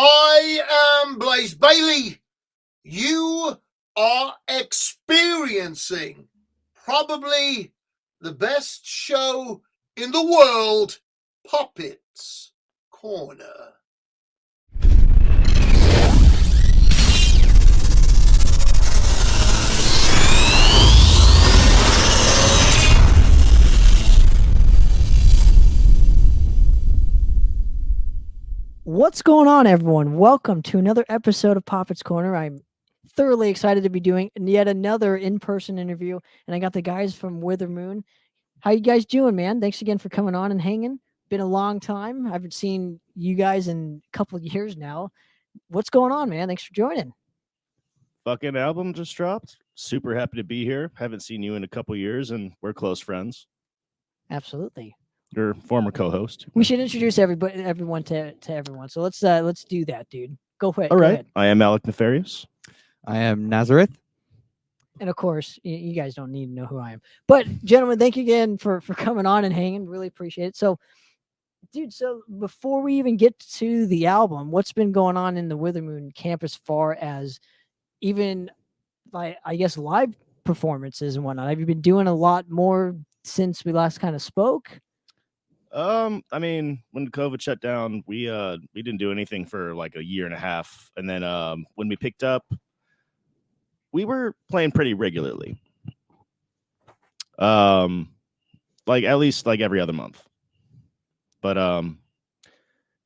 I am Blaze Bailey. You are experiencing probably the best show in the world, Poppitt's Corner. What's going on, everyone? Welcome to another episode of Poppitt's Corner. I'm thoroughly excited to be doing yet another in-person interview, and I got the guys from Withermoon. How you guys doing, man? Thanks again for coming on and hanging. Been a long time. I haven't seen you guys in a couple of years now. What's going on, man? Thanks for joining. Fucking album just dropped. Super happy to be here. Haven't seen you in a couple years, and we're close friends. Absolutely. Your former co-host. We should introduce everyone to everyone. So let's do that, dude. Go ahead. All go right. ahead. I am Alec Nefarious. I am Nazareth. And of course, you guys don't need to know who I am. But gentlemen, thank you again for coming on and hanging. Really appreciate it. So, dude, so before we even get to the album, what's been going on in the Withermoon camp as far as even, I guess, live performances and whatnot? Have you been doing a lot more since we last kind of spoke? I mean, when COVID shut down, we didn't do anything for like a year and a half, and then when we picked up, we were playing pretty regularly. Like at least like every other month. But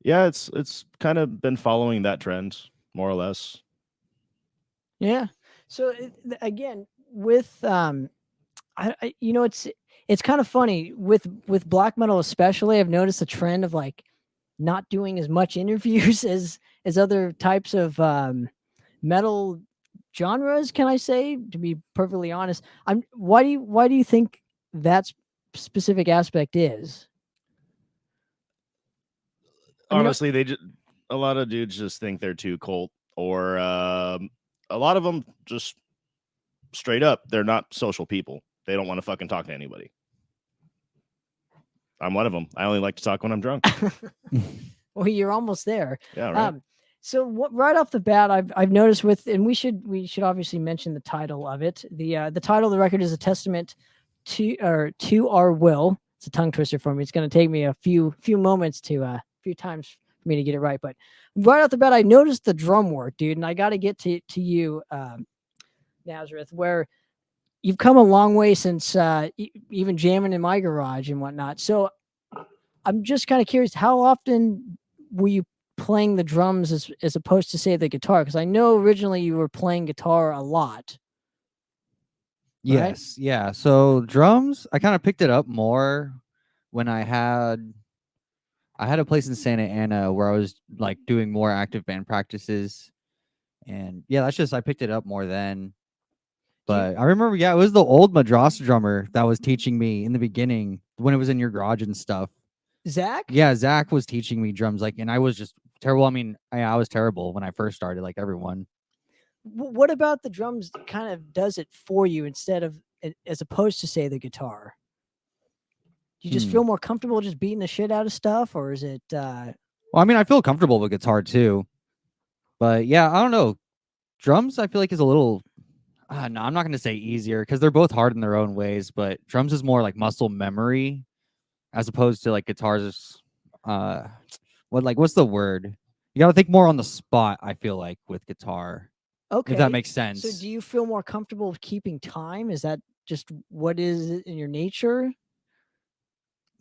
yeah, it's kind of been following that trend more or less. Yeah. So again, with it's kind of funny with black metal especially. I've noticed a trend of like not doing as much interviews as other types of metal genres. Can I say, to be perfectly honest? Why do you think that specific aspect is? Honestly, a lot of dudes just think they're too cult, or a lot of them just straight up, they're not social people. They don't want to fucking talk to anybody. I'm one of them. I only like to talk when I'm drunk. Well, you're almost there. Yeah, right. So right off the bat, I've noticed and we should obviously mention the title of it. The title of the record is a testament to our will. It's a tongue twister for me. It's going to take me a few moments a few times for me to get it right. But right off the bat, I noticed the drum work, dude, and I got to get to you, Nazareth, where you've come a long way since even jamming in my garage and whatnot. So I'm just kind of curious, how often were you playing the drums as opposed to, say, the guitar? Because I know originally you were playing guitar a lot. Yes, right? Yeah. So drums, I kind of picked it up more when I had a place in Santa Ana where I was like doing more active band practices, and yeah, I picked it up more then. But I remember, it was the old Madrasa drummer that was teaching me in the beginning when it was in your garage and stuff. Zach? Yeah, Zach was teaching me drums, and I was just terrible. I mean, I was terrible when I first started, like everyone. What about the drums kind of does it for you as opposed to, say, the guitar? Do you just feel more comfortable just beating the shit out of stuff, or is it? Well, I mean, I feel comfortable with guitar too, but yeah, I don't know. Drums, I feel like is a little. No, I'm not going to say easier because they're both hard in their own ways, but drums is more like muscle memory as opposed to like guitars. What's the word? You got to think more on the spot, I feel like, with guitar. Okay. If that makes sense. So do you feel more comfortable with keeping time? Is that just what is in your nature?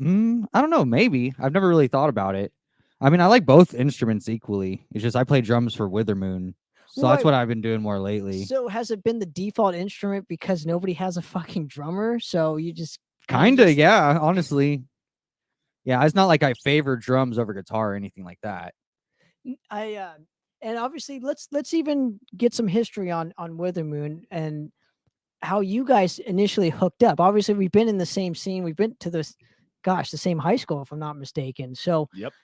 I don't know. Maybe. I've never really thought about it. I mean, I like both instruments equally. It's just I play drums for Withermoon. So that's what I've been doing more lately. So has it been the default instrument because nobody has a fucking drummer? So you just kinda, yeah, honestly. Yeah, it's not like I favor drums over guitar or anything like that. And obviously let's even get some history on Withermoon and how you guys initially hooked up. Obviously, we've been in the same scene. We've been to the same high school, if I'm not mistaken. So yep.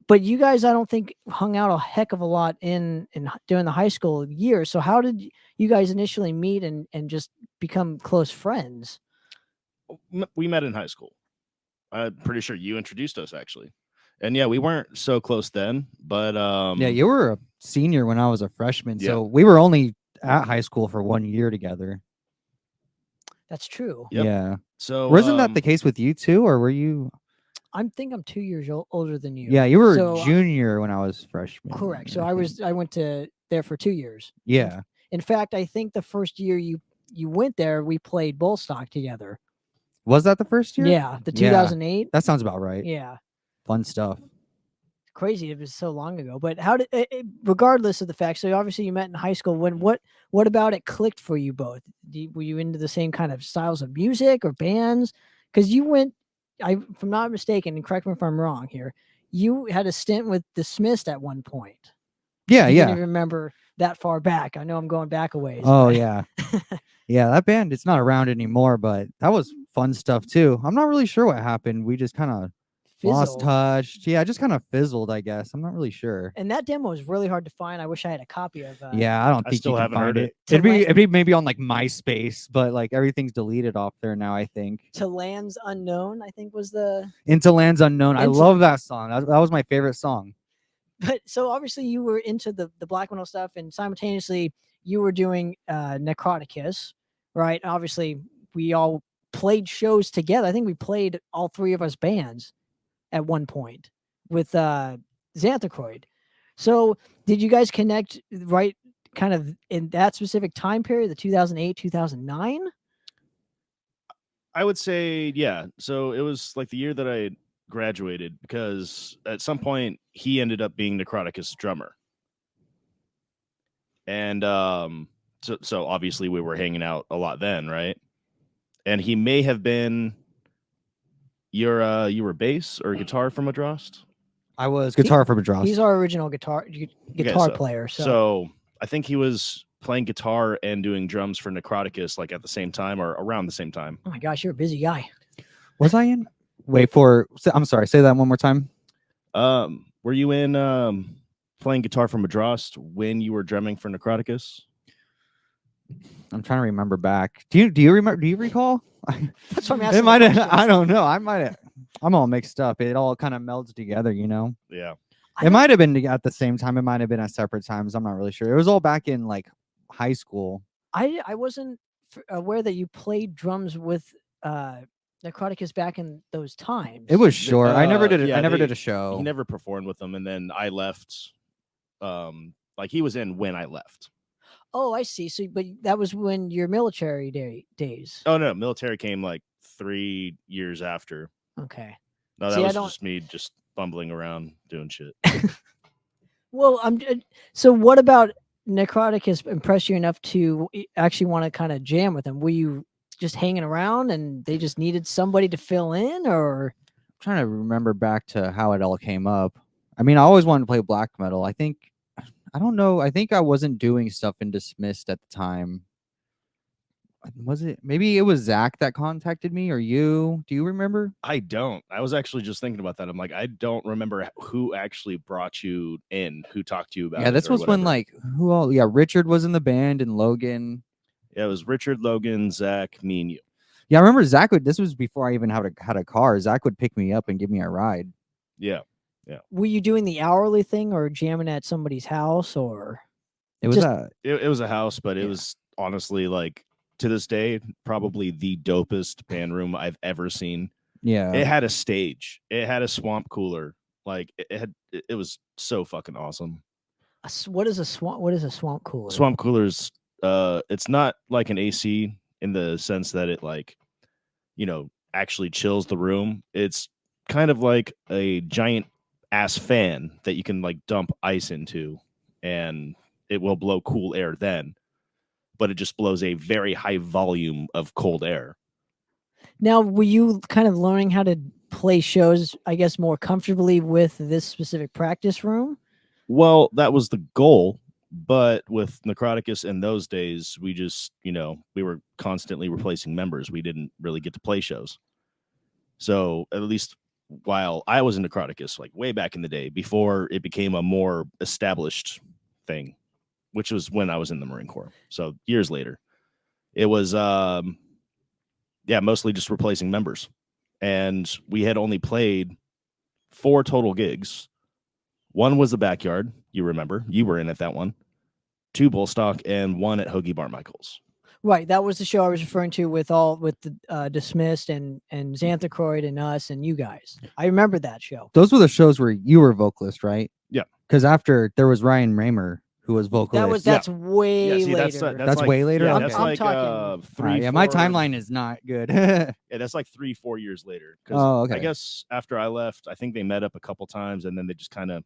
But you guys, I don't think, hung out a heck of a lot in during the high school years. So how did you guys initially meet and just become close friends? We met in high school. I'm pretty sure you introduced us, actually. And yeah, we weren't so close then, but Yeah, you were a senior when I was a freshman, Yeah. so we were only at high school for 1 year together. That's true. Yep. Yeah. So Wasn't that the case with you too, or were you? I'm 2 years older than you. Yeah, you were So, junior when I was freshman. correct. So I think. I went to there for 2 years. Yeah. In fact, I think the first year you went there, we played bull stock together. Was that the first year? Yeah, the Yeah. 2008. That sounds about right. Yeah. Fun stuff. Crazy it was so long ago, but how did regardless of the fact, so obviously you met in high school. When what about it clicked for you both? Were you into the same kind of styles of music or bands? Because you went, if I'm not mistaken, and correct me if I'm wrong here, you had a stint with Dismissed at one point. Yeah, You yeah. didn't even remember that far back. I know I'm going back a ways. Oh but- yeah. Yeah, that band, it's not around anymore, but that was fun stuff too. I'm not really sure what happened. We just kind of lost Fizzled. touch. Yeah, just kind of fizzled, I guess. I'm not really sure. And that demo is really hard to find. I wish I had a copy of. Yeah, I don't I think still you can haven't find heard it. To It'd be maybe on like MySpace, but like everything's deleted off there now, I think. To Lands Unknown, I think was the. Into Lands Unknown. I Into- love that song. That was my favorite song. But so obviously you were into the black metal stuff, and simultaneously you were doing Necroticus, right? Obviously we all played shows together. I think we played all three of us bands at one point with Xanthocroid. So did you guys connect right kind of in that specific time period, the 2008, 2009? I would say, yeah. So it was like the year that I graduated, because at some point he ended up being Necroticus' drummer. And so obviously we were hanging out a lot then, right? And he may have been you were bass or guitar from Adrost. I was guitar for Madras. He's our original guitar so- player. So I think he was playing guitar and doing drums for Necroticus like at the same time or around the same time. Oh my gosh, you're a busy guy. Was I in? I'm sorry. Say that one more time. Were you in playing guitar for Madrost when you were drumming for Necroticus? I'm trying to remember back. Do you remember? Do you recall? That's what I'm asking. It the might have. questions. I don't know. I might have. I'm all mixed up. It all kind of melds together, you know. Yeah. It might have been at the same time. It might have been at separate times. I'm not really sure. It was all back in like high school. I wasn't aware that you played drums with Necroticus back in those times. It was short. I never did. yeah, I never they- did a show. He never performed with them, and then I left. Like he was in when I left. Oh, I see. So, but that was when your military days. Oh no, military came like 3 years after. Okay. No, that See, I was don't- just me just bumbling around doing shit. Well, so what about Necroticus impressed you enough to actually want to kind of jam with him? Were you just hanging around and they just needed somebody to fill in, or? I'm trying to remember back to how it all came up. I mean, I always wanted to play black metal. I don't know. I think I wasn't doing stuff in Dismissed at the time. Was it? Maybe it was Zach that contacted me, or you? Do you remember? I don't. I was actually just thinking about that. I'm like, I don't remember who actually brought you in, who talked to you about Yeah, it this or was when whatever. like who all? Yeah, Richard was in the band and Logan. Yeah, it was Richard, Logan, Zach, me, and you. Yeah, I remember Zach would. This was before I even had a car. Zach would pick me up and give me a ride. Yeah. Were you doing the hourly thing or jamming at somebody's house, or? It was Just- It was a house, but it Yeah. was honestly like to this day probably the dopest band room I've ever seen. yeah. It had a stage. It had a swamp cooler. Like it was so fucking awesome. What is a swamp? What is a swamp cooler? Swamp coolers. It's not like an AC in the sense that it like, actually chills the room. It's kind of like a giant ass fan that you can like dump ice into, and it will blow cool air then, but it just blows a very high volume of cold air. Now, were you kind of learning how to play shows, I guess, more comfortably with this specific practice room? Well, that was the goal, but with Necroticus in those days, we just, we were constantly replacing members. We didn't really get to play shows. So at least while I was in Necroticus, like way back in the day, before it became a more established thing, which was when I was in the Marine Corps. So years later, it was, mostly just replacing members. And we had only played 4 total gigs. One was the Backyard. You remember? You were in at that one. 2 Bullstock and 1 at Hoagie Bar Michaels. Right, that was the show I was referring to with the Dismissed and Xanthocroid and us and you guys. I remember that show. Those were the shows where you were vocalist, right? Yeah. Because after there was Ryan Raymer who was vocalist. That's way see, later. That's like, way later? Yeah, Okay. that's I'm like talking- 3. Yeah, my 4 timeline is not good. Yeah, that's like 3-4 years later. Oh, okay. I guess after I left, I think they met up a couple times, and then they just kind of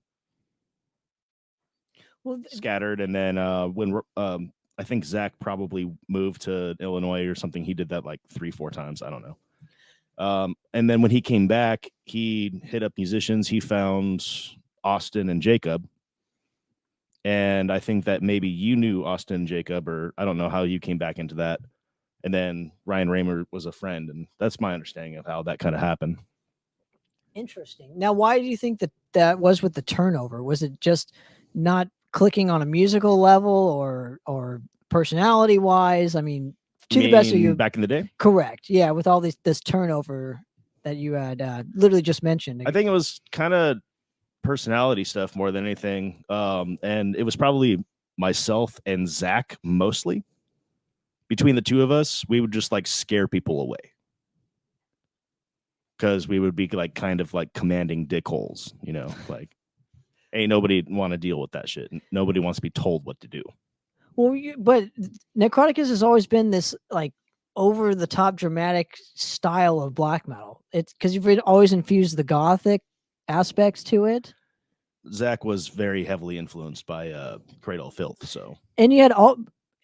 scattered. And then when I think Zach probably moved to Illinois or something, he did that like 3-4 times. I don't know. And then when he came back, he hit up musicians. He found Austin and Jacob. And I think that maybe you knew Austin and Jacob, or I don't know how you came back into that. And then Ryan Raymer was a friend, and that's my understanding of how that kind of happened. Interesting. Now, why do you think that was with the turnover? Was it just not clicking on a musical level or personality wise? I mean, to the best of your back in the day? Correct. Yeah, with all this turnover that you had literally just mentioned. I think it was kind of personality stuff more than anything. And it was probably myself and Zach mostly. Between the two of us, we would just like scare people away. Because we would be like kind of like commanding dickholes, you know, like ain't nobody want to deal with that shit. Nobody wants to be told what to do. Well, but Necroticus has always been this like over the top dramatic style of black metal. It's because you've always infused the gothic aspects to it. Zach was very heavily influenced by Cradle of Filth. So, and you had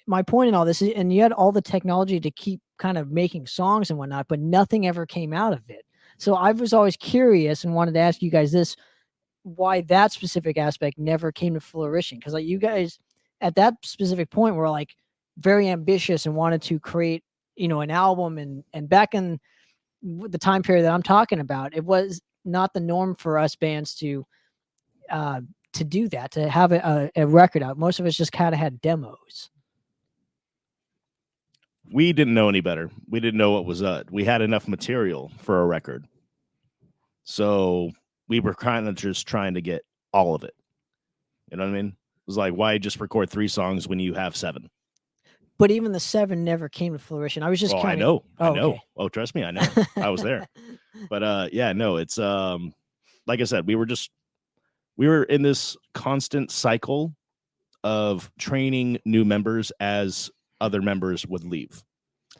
my point in all this, and you had all the technology to keep kind of making songs and whatnot, but nothing ever came out of it. So I was always curious and wanted to ask you guys this, why that specific aspect never came to flourishing. Because like you guys at that specific point were like very ambitious and wanted to create, you know, an album. And back in the time period that I'm talking about, it was not the norm for us bands to do that, to have a record out. Most of us just kind of had demos. We didn't know any better. We didn't know what was we had enough material for a record. So we were kind of just trying to get all of it. You know what I mean? It was like, why just record 3 songs when you have 7? But even the 7 never came to fruition. I was just I know. Oh, trust me, I know. I was there. But yeah, no, it's like I said, we were in this constant cycle of training new members as other members would leave.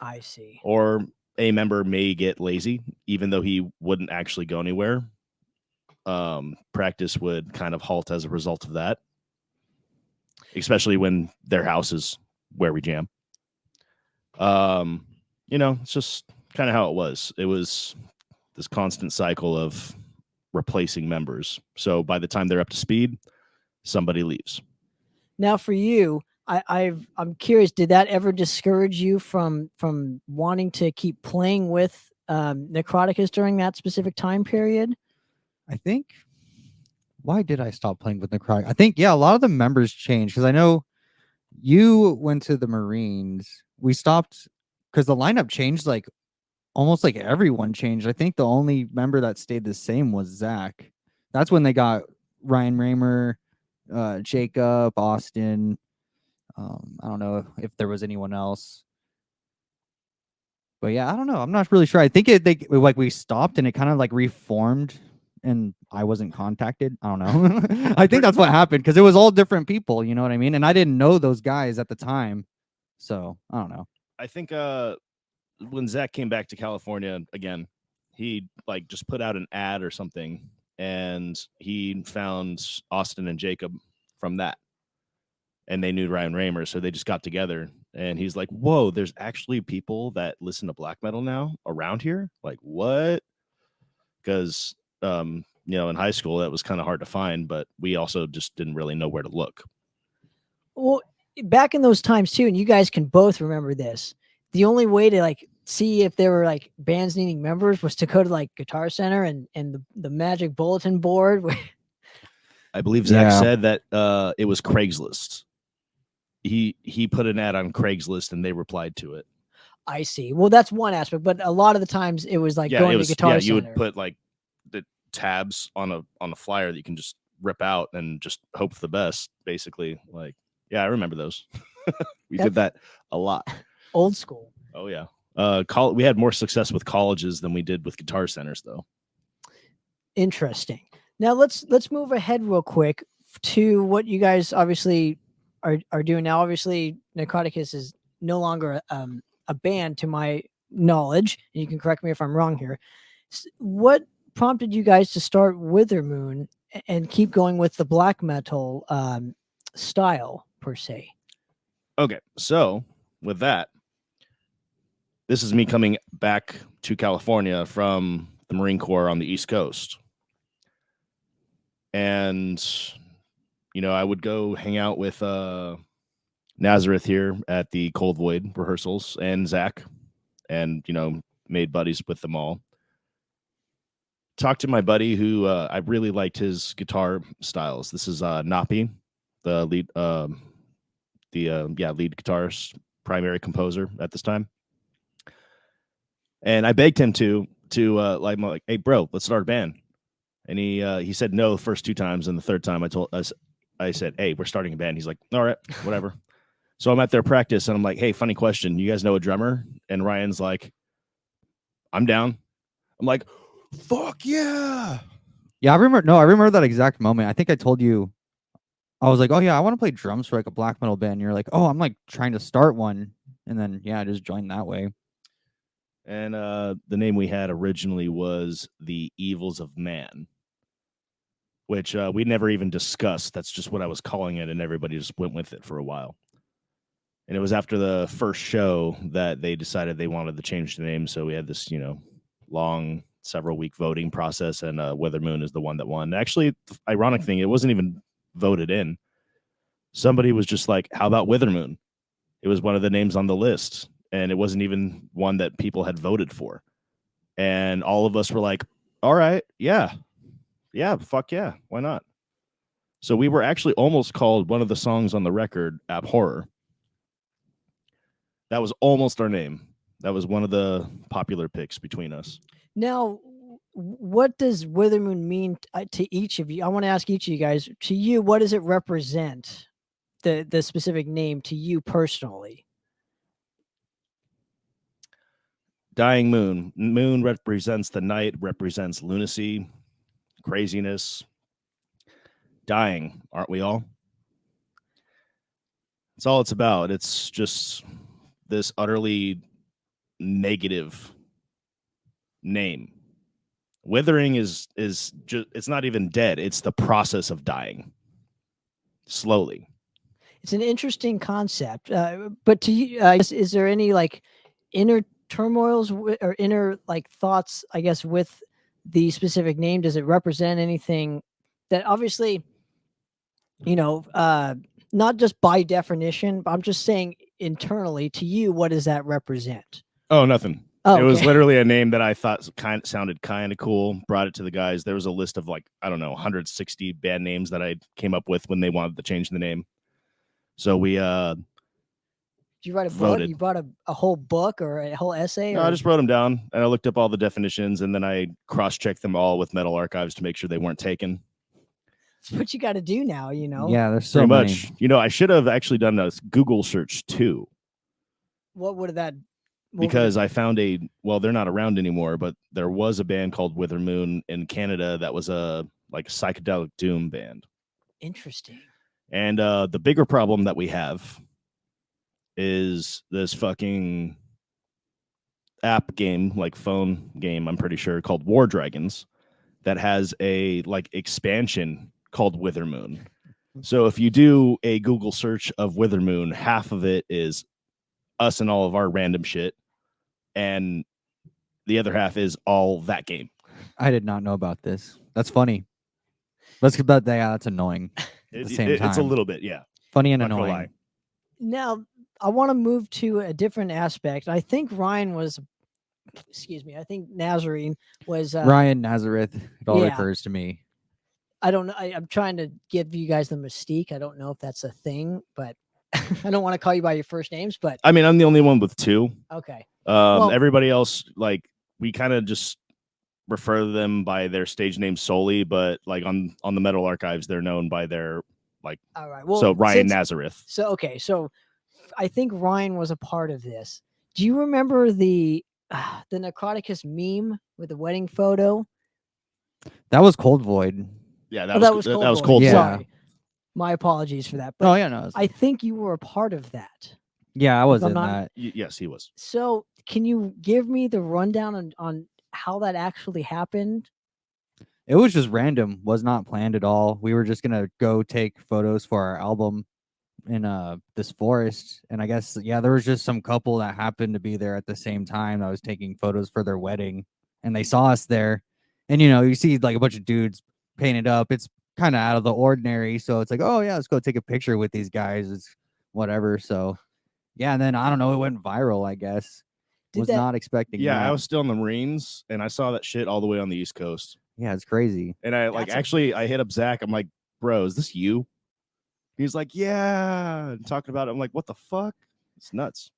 I see. Or a member may get lazy, even though he wouldn't actually go anywhere. Practice would kind of halt as a result of that, especially when their house is where we jam. You know, it's just kind of how it was. It was this constant cycle of replacing members. So by the time they're up to speed, somebody leaves. Now for you, I'm curious, did that ever discourage you from wanting to keep playing with Necroticus during that specific time period? I think, why did I stop playing with Necrotic? I think, yeah, a lot of the members changed because I know you went to the Marines. We stopped because the lineup changed, like almost like everyone changed. I think the only member that stayed the same was Zach. That's when they got Ryan Raymer, Jacob, Austin. I don't know if there was anyone else. But yeah, I don't know. I'm not really sure. I think we stopped and it kind of like reformed and I wasn't contacted. I don't know. I think that's what happened because it was all different people, you know what I mean? And I didn't know those guys at the time. So I don't know. I think when Zach came back to California again, he like just put out an ad or something and he found Austin and Jacob from that. And they knew Ryan Raymer, so they just got together. And he's like, whoa, there's actually people that listen to black metal now around here? Like, what? Because, you know, in high school, that was kind of hard to find, but we also just didn't really know where to look. Well, back in those times, too, and you guys can both remember this, the only way to, like, see if there were, like, bands needing members was to go to, like, Guitar Center and the magic bulletin board. I believe Zach said that it was Craigslist. He put an ad on Craigslist and they replied to it. I see. Well, that's one aspect, but a lot of the times it was like going to Guitar Center. You would put like tabs on a flyer that you can just rip out and just hope for the best, basically. Like, yeah, I remember those. We did that a lot. Old school. Oh yeah. We had more success with colleges than we did with guitar centers, though. Interesting. Now let's move ahead real quick to what you guys obviously are doing now. Obviously, Necroticus is no longer a band to my knowledge. And you can correct me if I'm wrong here. What prompted you guys to start Withermoon and keep going with the black metal style per se? Okay, so with that, this is me coming back to California from the Marine Corps on the East Coast. And, you know, I would go hang out with Nazareth here at the Cold Void rehearsals and Zach, and, you know, made buddies with them all. Talked to my buddy who I really liked his guitar styles. This is Napi, the lead lead guitarist, primary composer at this time. And I begged him to like, hey bro, let's start a band. And he said no the first 2 times, and the third time I said, hey, we're starting a band. He's like, all right, whatever. So I'm at their practice and I'm like, hey, funny question, you guys know a drummer? And Ryan's like, I'm down. I'm like, fuck yeah. Yeah, I remember that exact moment. I think I told you, I was like, oh yeah, I want to play drums for like a black metal band. And you're like, oh, I'm like trying to start one. And then yeah, I just joined that way. And the name we had originally was The Evils of Man, which we never even discussed. That's just what I was calling it, and everybody just went with it for a while. And it was after the first show that they decided they wanted to change the name, so we had this, you know, long, several-week voting process, and Withermoon is the one that won. Actually, the ironic thing, it wasn't even voted in. Somebody was just like, how about Withermoon? It was one of the names on the list, and it wasn't even one that people had voted for. And all of us were like, all right, yeah, fuck yeah, why not? So we were actually almost called one of the songs on the record, Abhorror. That was almost our name. That was one of the popular picks between us. Now, what does Withermoon mean to each of you? I want to ask each of you guys, to you, what does it represent? The specific name to you personally? Dying moon. Moon represents the night, represents lunacy, craziness. Dying, aren't we all? That's all it's about. It's just this utterly negative name. Withering is just, it's not even dead. It's the process of dying slowly. It's an interesting concept. But to you, is there any like inner turmoils or inner like thoughts, I guess, with the specific name? Does it represent anything that obviously, you know, not just by definition, but I'm just saying internally to you, what does that represent? Oh, nothing. Oh, it was okay. literally a name that I thought sounded kind of cool. Brought it to the guys. There was a list of like, I don't know, 160 band names that I came up with when they wanted to change the name. So we Did you write a voted. book? You brought a whole book or a whole essay? No, or? I just wrote them down and I looked up all the definitions and then I cross-checked them all with Metal Archives to make sure they weren't taken. It's what you got to do now, you know? Yeah, there's so Pretty many. much. You know, I should have actually done a Google search too. What would that? Because I found they're not around anymore, but there was a band called Withermoon in Canada that was a like psychedelic doom band. Interesting. And the bigger problem that we have is this fucking app game, like phone game, I'm pretty sure, called War Dragons, that has a like expansion called Withermoon. So if you do a Google search of Withermoon, half of it is us and all of our random shit, and the other half is all that game. I did not know about this. That's funny. That's annoying. At the same time, It's a little bit, yeah. Funny and Not gonna lie. annoying. Now, I want to move to a different aspect. I think Ryan was, I think Nazarene was Ryan Nazareth. It all yeah. refers to me. I don't know. I'm trying to give you guys the mystique. I don't know if that's a thing, but I don't want to call you by your first names. But I mean, I'm the only one with 2. Okay. Everybody else, like, we kind of just refer to them by their stage name solely, but like on the Metal Archives, they're known by their like. All right. Well, So Ryan Nazareth. So okay. So I think Ryan was a part of this. Do you remember the Necroticus meme with the wedding photo? That was Cold Void. Yeah, That was that was Void. Cold. Yeah. Sorry. My apologies for that. But Oh yeah, no. I think you were a part of that. Yeah, I was I'm in not- that. Yes, he was. So can you give me the rundown on how that actually happened? It was just random. Was not planned at all. We were just gonna go take photos for our album in this forest, and I guess there was just some couple that happened to be there at the same time that was taking photos for their wedding, and they saw us there, and you see like a bunch of dudes painted up. It's kind of out of the ordinary, so it's like, oh yeah, let's go take a picture with these guys. It's whatever. So yeah, and then I don't know, it went viral. I guess was not expecting. Yeah, that. I was still in the Marines, and I saw that shit all the way on the East Coast. Yeah, it's crazy. And I I hit up Zach. I'm like, bro, is this you? He's like, yeah, and talking about it. I'm like, what the fuck? It's nuts.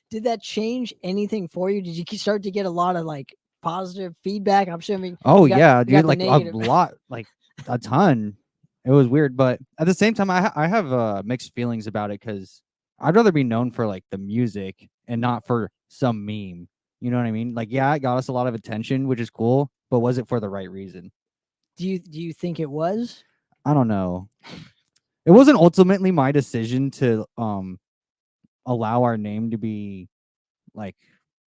Did that change anything for you? Did you start to get a lot of like positive feedback? I'm assuming. Oh you got- yeah, you got dude, the like negative. a lot, like a ton. It was weird, but at the same time, I have mixed feelings about it because I'd rather be known for like the music and not for some meme. You know what I mean? Like, yeah, it got us a lot of attention, which is cool, but was it for the right reason? Do you think it was? I don't know. It wasn't ultimately my decision to allow our name to be like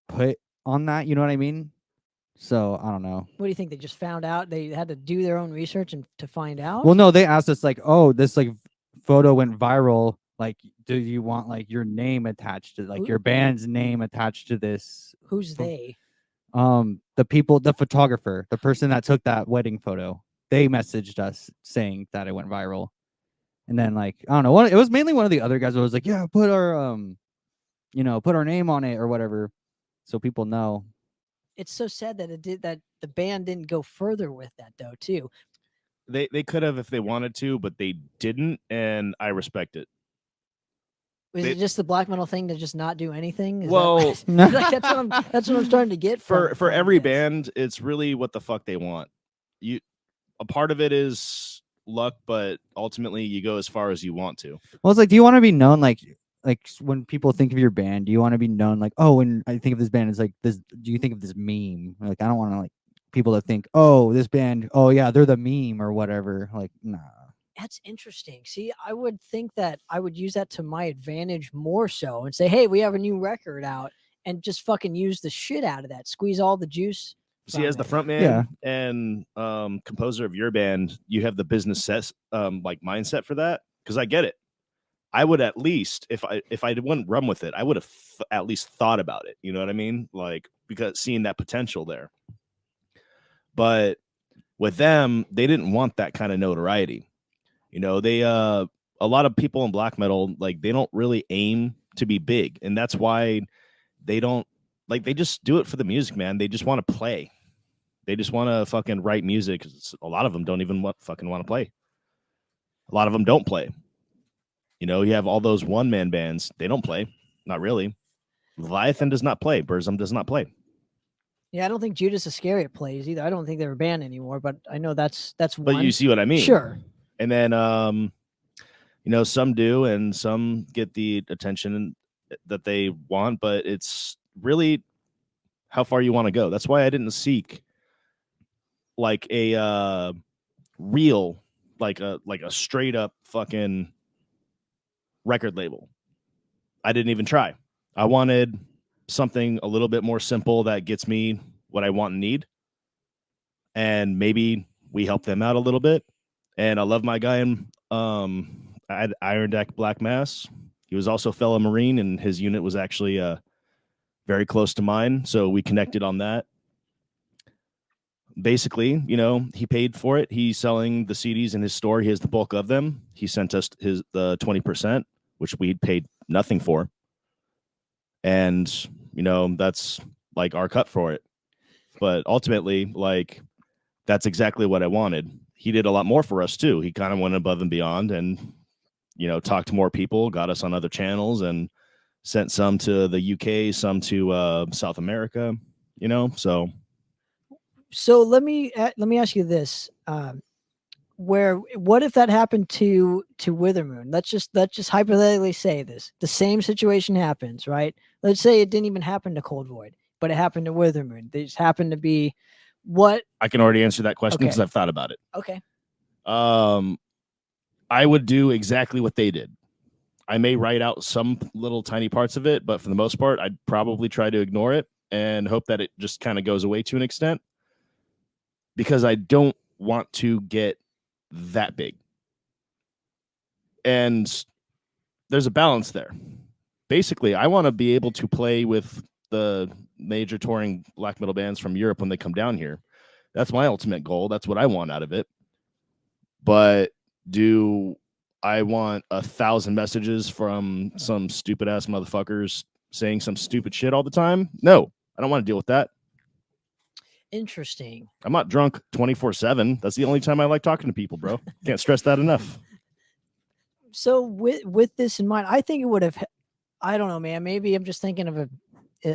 put on that. You know what I mean? So I don't know. What do you think? They just found out? They had to do their own research and to find out? Well, no, they asked us like, oh, this like photo went viral. Like, do you want like your name attached to like your band's name attached to this? Who's they? The photographer, the person that took that wedding photo, they messaged us saying that it went viral. And then like, I don't know, it was mainly one of the other guys who was like, yeah, put our put our name on it or whatever, so people know. It's so sad that the band didn't go further with that though too. They could have if they wanted to, but they didn't, and I respect it. Was it just the black metal thing to just not do anything? Is Well, that like, that's what I'm starting to get for from every this. band, it's really what the fuck they want. A part of it is luck, but ultimately you go as far as you want to. Well, it's like, do you want to be known like when people think of your band, do you want to be known like, oh, when I think of this band, it's like this? Do you think of this meme? Like, I don't want to like people to think, oh, this band, oh yeah, they're the meme or whatever. Like, nah. That's interesting. See, I would think that I would use that to my advantage more so and say, hey, we have a new record out, and just fucking use the shit out of that. Squeeze all the juice. See, as the front man and composer of your band, you have the business like mindset for that, because I get it. I would at least, if I wouldn't run with it, I would have at least thought about it. You know what I mean? Like, because seeing that potential there. But with them, they didn't want that kind of notoriety. You know, they a lot of people in black metal, like, they don't really aim to be big, and that's why they don't like. They just do it for the music, man. They just want to play. They just want to fucking write music. A lot of them don't even want to play. A lot of them don't play. You know, you have all those one-man bands. They don't play. Not really. Leviathan does not play. Burzum does not play. Yeah, I don't think Judas Iscariot plays either. I don't think they're a band anymore, but I know that's one. But you see what I mean? Sure. And then, you know, some do, and some get the attention that they want, but it's really how far you want to go. That's why I didn't seek like a real, like a straight up fucking record label. I didn't even try. I wanted something a little bit more simple that gets me what I want and need, and maybe we help them out a little bit. And I love my guy in Iron Deck Black Mass. He was also a fellow Marine, and his unit was actually very close to mine, so we connected on that. Basically, you know, he paid for it. He's selling the CDs in his store. He has the bulk of them. He sent us the 20%, which we paid nothing for. And, you know, that's like our cut for it. But ultimately, like, that's exactly what I wanted. He did a lot more for us too. He kind of went above and beyond, and, you know, talked to more people, got us on other channels, and sent some to the UK, some to South America, you know, so. So let me ask you this: what if that happened to Withermoon? Let's just hypothetically say this: the same situation happens, right? Let's say it didn't even happen to Cold Void, but it happened to Withermoon. They just happened to be what? I can already answer that question because Okay. I've thought about it. Okay. I would do exactly what they did. I may write out some little tiny parts of it, but for the most part, I'd probably try to ignore it and hope that it just kind of goes away to an extent, because I don't want to get that big. And there's a balance there. Basically, I want to be able to play with the major touring black metal bands from Europe when they come down here. That's my ultimate goal. That's what I want out of it. But do I want 1,000 messages from some stupid ass motherfuckers saying some stupid shit all the time? No, I don't want to deal with that. Interesting. I'm not drunk 24/7. That's the only time I like talking to people, bro. Can't stress that enough. So with this in mind, I think it would have. I don't know, man. Maybe I'm just thinking of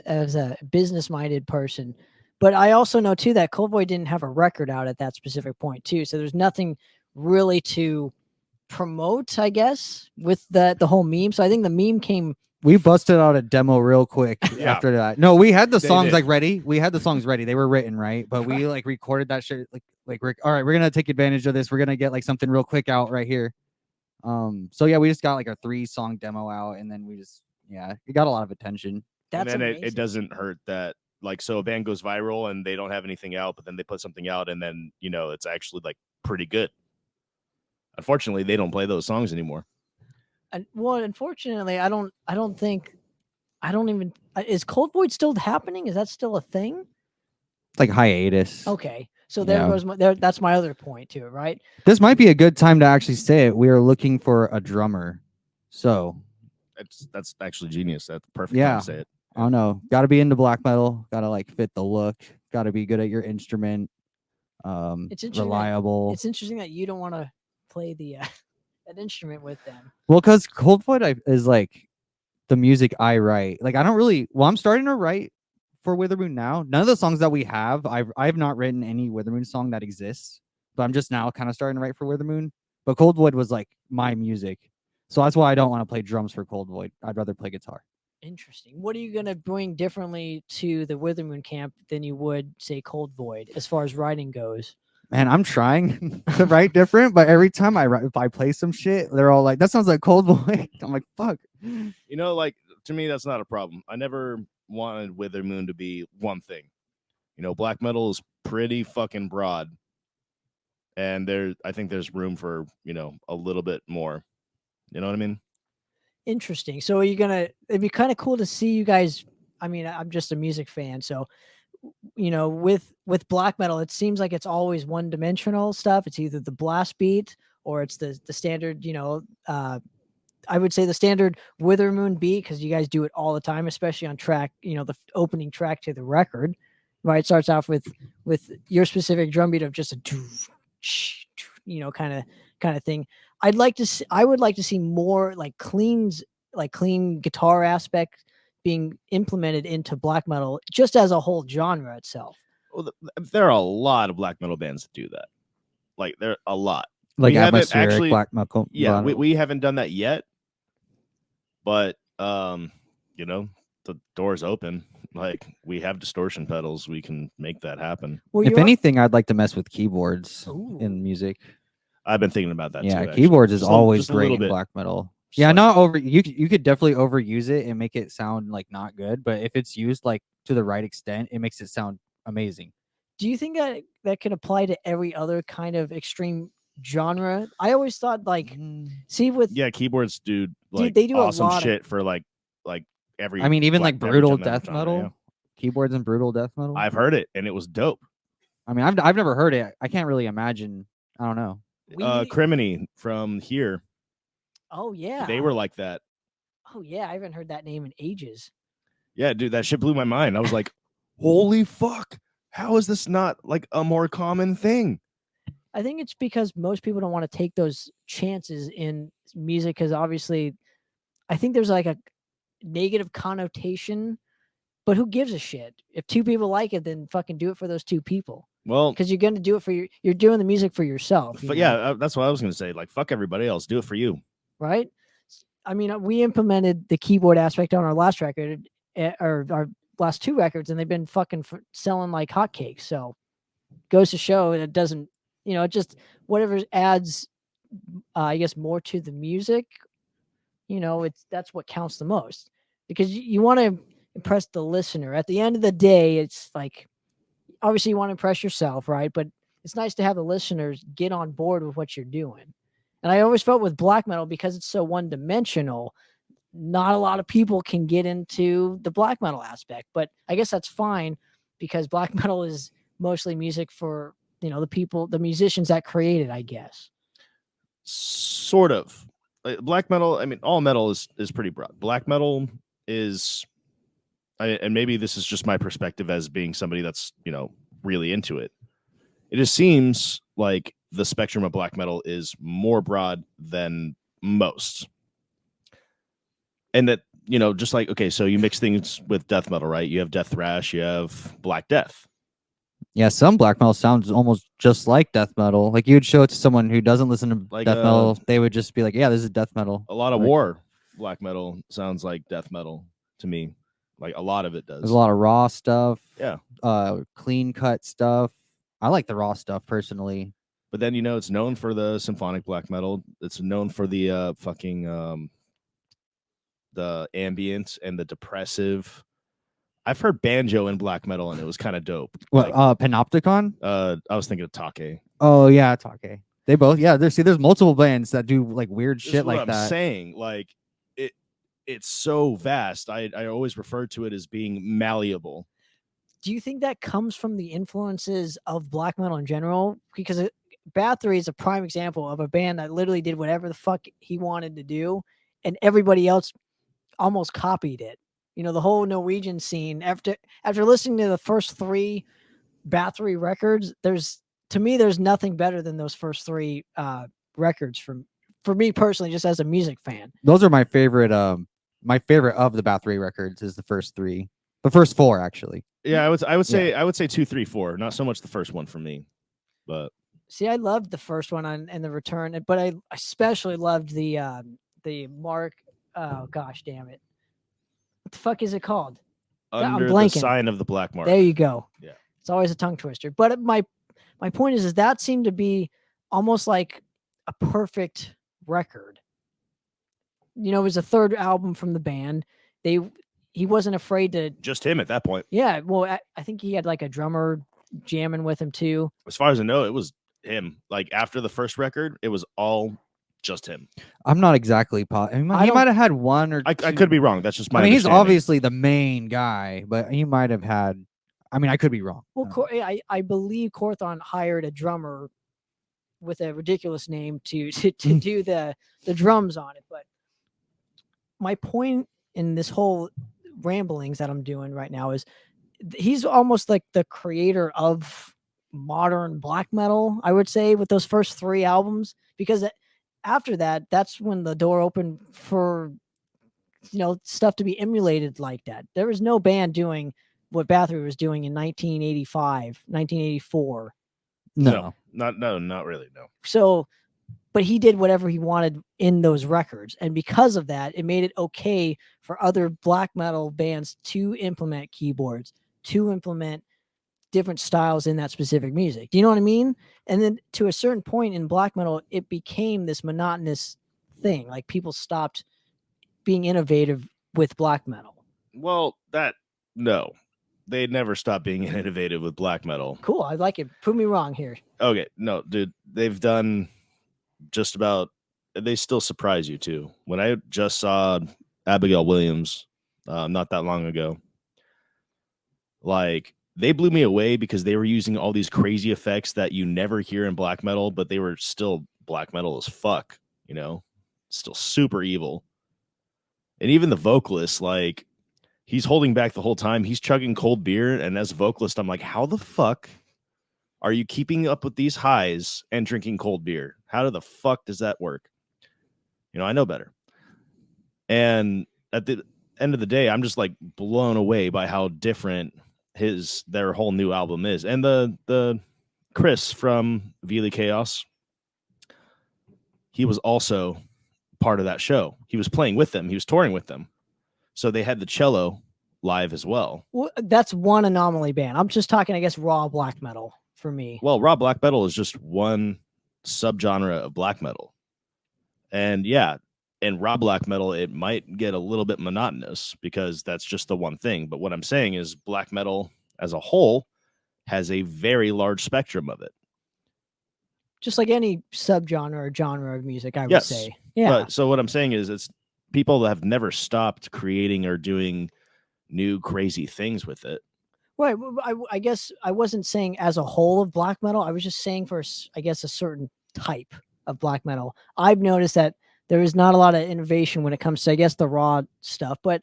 as a business minded person, but I also know too that Cold Void didn't have a record out at that specific point too. So there's nothing really to promote, I guess, with the whole meme. So I think the meme came. We busted out a demo real quick Yeah. after that. No, we had the They songs did. like ready. We had the songs ready. They were written, right? But we like recorded that shit like we're all right, we're gonna take advantage of this. We're gonna get like something real quick out right here. So yeah, we just got like a 3-song demo out, and then we just it got a lot of attention. That's and then amazing. it doesn't hurt that, like, so a band goes viral and they don't have anything out, but then they put something out and then, you know, it's actually like pretty good. Unfortunately, they don't play those songs anymore. And well, unfortunately, I don't even. Is Cold Void still happening? Is that still a thing? It's like hiatus. Okay, so there Yeah. goes my that's my other point to it, right? This might be a good time to actually say it. We are looking for a drummer. So That's actually genius. That's the perfect time yeah, to say it. I don't know. Got to be into black metal. Got to like fit the look. Got to be good at your instrument. It's interesting Reliable. It's interesting that you don't want to play the an instrument with them. Well, because Cold Void is like the music I write. Like I don't really. Well, I'm starting to write for Withermoon now. None of the songs that we have, I've not written any Withermoon song that exists. But I'm just now kind of starting to write for Withermoon. But Cold Void was like my music, so that's why I don't want to play drums for Cold Void. I'd rather play guitar. Interesting. What are you gonna bring differently to the Withermoon camp than you would say Cold Void as far as writing goes? Man, I'm trying to write different, but every time if I play some shit, they're all like, "That sounds like Cold Void." I'm like, "Fuck." You know, like, to me, that's not a problem. I never wanted Withermoon to be one thing. You know, black metal is pretty fucking broad. And I think there's room for, you know, a little bit more. You know what I mean? Interesting. So are you gonna? It'd be kind of cool to see you guys. I mean, I'm just a music fan, so you know, with black metal, it seems like it's always one dimensional stuff. It's either the blast beat or it's the standard. You know, I would say the standard Withermoon beat because you guys do it all the time, especially on track. You know, the opening track to the record, right? It starts off with your specific drum beat of just a, you know, kind of thing. I would like to see more like clean guitar aspect being implemented into black metal just as a whole genre itself. Well, there are a lot of black metal bands that do that. Like, there are a lot. Like We haven't atmospheric actually- black metal. Yeah, we haven't done that yet. But, you know, the door's open. Like, we have distortion pedals. We can make that happen. Well, If anything, I'd like to mess with keyboards Ooh. in music. I've been thinking about that Yeah, too. Actually. keyboards is Just always just a great little in bit. black metal. Just Yeah, like- not over. You could definitely overuse it and make it sound like not good. But if it's used like to the right extent, it makes it sound amazing. do you think that can apply to every other kind of extreme genre? I always thought like see with Yeah, keyboards do like they do a awesome lot of- shit for like every. I mean, even like every brutal genre, death metal, yeah. keyboards and brutal death metal. I've heard it and it was dope. I mean, I've never heard it. I can't really imagine. I don't know. Criminy from here, oh yeah, they were like that. oh yeah, I haven't heard that name in ages. Yeah, dude, that shit blew my mind. I was like, holy fuck. How is this not like a more common thing? I think it's because most people don't want to take those chances in music because obviously I think there's like a negative connotation, but who gives a shit? If two people like it, then fucking do it for those two people. Well, because you're going to do it for you're doing the music for yourself. you know, yeah, that's what I was gonna say. Like, fuck everybody else. Do it for you. right? I mean, we implemented the keyboard aspect on our last record, or our last 2 records, and they've been fucking selling like hotcakes. So goes to show that it doesn't, it just whatever adds, I guess, more to the music. That's what counts the most, because you want to impress the listener. At the end of the day, it's like, obviously you want to impress yourself, right? But it's nice to have the listeners get on board with what you're doing. And I always felt with black metal, because it's so one dimensional, not a lot of people can get into the black metal aspect. But I guess that's fine, because black metal is mostly music for, the musicians that create it, I guess. Sort of. Black metal, I mean, all metal is pretty broad. Black metal is, and maybe this is just my perspective as being somebody that's, really into it. It just seems like the spectrum of black metal is more broad than most. And that, just like, okay, so you mix things with death metal, right? You have death thrash, you have black death. Yeah, some black metal sounds almost just like death metal. Like, you'd show it to someone who doesn't listen to Like, death metal, they would just be like, "Yeah, this is death metal." A lot of Like, war black metal sounds like death metal to me. Like, a lot of it does. There's a lot of raw stuff. Yeah. Clean cut stuff. I like the raw stuff personally. But then, it's known for the symphonic black metal. It's known for the the ambient and the depressive. I've heard banjo in black metal, and it was kind of dope. What, Panopticon? I was thinking of Take. Oh yeah, Take. They both, yeah. There's multiple bands that do like weird This is shit what like I'm that. saying, like, it's so vast. I always refer to it as being malleable. Do you think that comes from the influences of black metal in general? Because Bathory is a prime example of a band that literally did whatever the fuck he wanted to do, and everybody else almost copied it. The whole Norwegian scene, after listening to the first 3 Bathory records, there's nothing better than those first 3 records for me personally, just as a music fan. Those are my favorite. My favorite of the Bathory records is the first 3, the first 4 actually. Yeah, I would say 2, 3, 4. Not so much the first one for me, but see, I loved the first one and the Return, but I especially loved the Mark. Oh gosh, damn it! What the fuck is it called? Under the Sign of the Black Mark. There you go. Yeah, it's always a tongue twister. But my point is that seemed to be almost like a perfect record. It was a third album from the band. He wasn't afraid to just him at that point. Yeah, well, I think he had like a drummer jamming with him too. As far as I know, it was him. Like, after the first record, it was all just him. I'm not exactly positive. He might have had one or two. I could be wrong. That's just my. I mean, he's obviously the main guy, but he might have had. I mean, I could be wrong. Well, I believe Korthon hired a drummer with a ridiculous name to do the drums on it. But my point in this whole ramblings that I'm doing right now is he's almost like the creator of modern black metal, I would say, with those first 3 albums, because after that, that's when the door opened for stuff to be emulated like that. There was no band doing what Bathory was doing in 1985, 1984. No, not really. No. So, but he did whatever he wanted in those records. And because of that, it made it okay for other black metal bands to implement keyboards, to implement different styles in that specific music. Do you know what I mean? And then to a certain point in black metal, it became this monotonous thing. Like, people stopped being innovative with black metal. Well, no. They never stopped being innovative with black metal. Cool. I like it. Prove me wrong here. Okay. No, dude. They've done just about. They still surprise you too. When I just saw Abigail Williams not that long ago, like, they blew me away because they were using all these crazy effects that you never hear in black metal, but they were still black metal as fuck, still super evil. And even the vocalist, like, he's holding back the whole time. He's chugging cold beer. And as a vocalist, I'm like, how the fuck are you keeping up with these highs and drinking cold beer? How the fuck does that work? I know better. And at the end of the day, I'm just like blown away by how different their whole new album is. And the Chris from Vili Chaos, he was also part of that show. He was playing with them. He was touring with them. So they had the cello live as well. Well, that's one anomaly band. I'm just talking, I guess, raw black metal for me. Well, raw black metal is just one subgenre of black metal. And yeah, in raw black metal, it might get a little bit monotonous because that's just the one thing. But what I'm saying is black metal as a whole has a very large spectrum of it. Just like any subgenre or genre of music, I would Yes, say. Yeah. But so what I'm saying is it's people that have never stopped creating or doing new crazy things with it. Right. I guess I wasn't saying as a whole of black metal. I was just saying for, I guess, a certain type of black metal. I've noticed that there is not a lot of innovation when it comes to, I guess, the raw stuff. But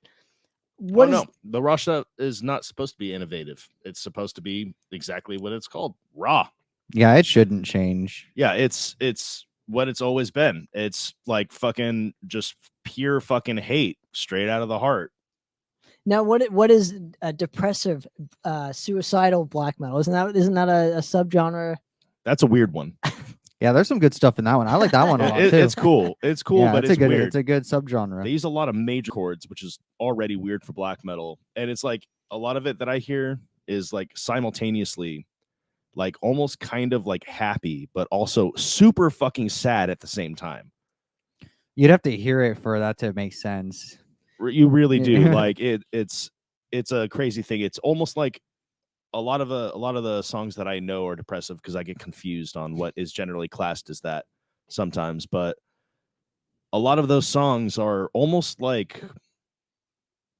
no, the raw stuff is not supposed to be innovative. It's supposed to be exactly what it's called, raw. Yeah, it shouldn't change. Yeah, it's what it's always been. It's like fucking just pure fucking hate straight out of the heart. Now, what is a depressive, suicidal black metal? Isn't that a subgenre? That's a weird one. Yeah, there's some good stuff in that one. I like that one a lot too. It's cool. It's cool, Yeah, but it's weird. weird. It's a good subgenre. They use a lot of major chords, which is already weird for black metal. And it's like a lot of it that I hear is like simultaneously like almost kind of like happy, but also super fucking sad at the same time. You'd have to hear it for that to make sense. You really do. Like it's a crazy thing. It's almost like a lot of the songs that I know are depressive because I get confused on what is generally classed as that sometimes. But a lot of those songs are almost like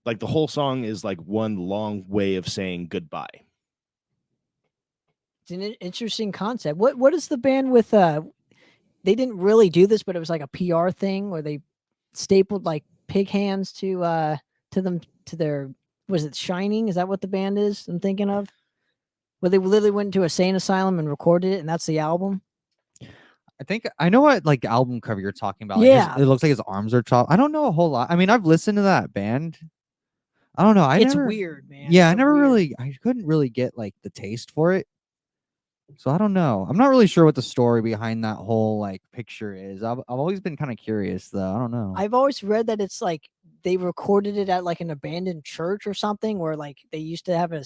the whole song is like one long way of saying goodbye. It's an interesting concept. What is the band with? They didn't really do this, but it was like a PR thing where they stapled like pig hands to their. Was it Shining? Is that what the band is? I'm thinking of. Where they literally went to a sane asylum and recorded it, and that's the album. I think I know what like album cover you're talking about. Yeah, it looks like his arms are chopped. I don't know a whole lot. I mean, I've listened to that band. I don't know. It's weird, man. Yeah, I couldn't really get like the taste for it. So I don't know. I'm not really sure what the story behind that whole like picture is. I've always been kind of curious though. I don't know. I've always read that it's like they recorded it at like an abandoned church or something, where like they used to have a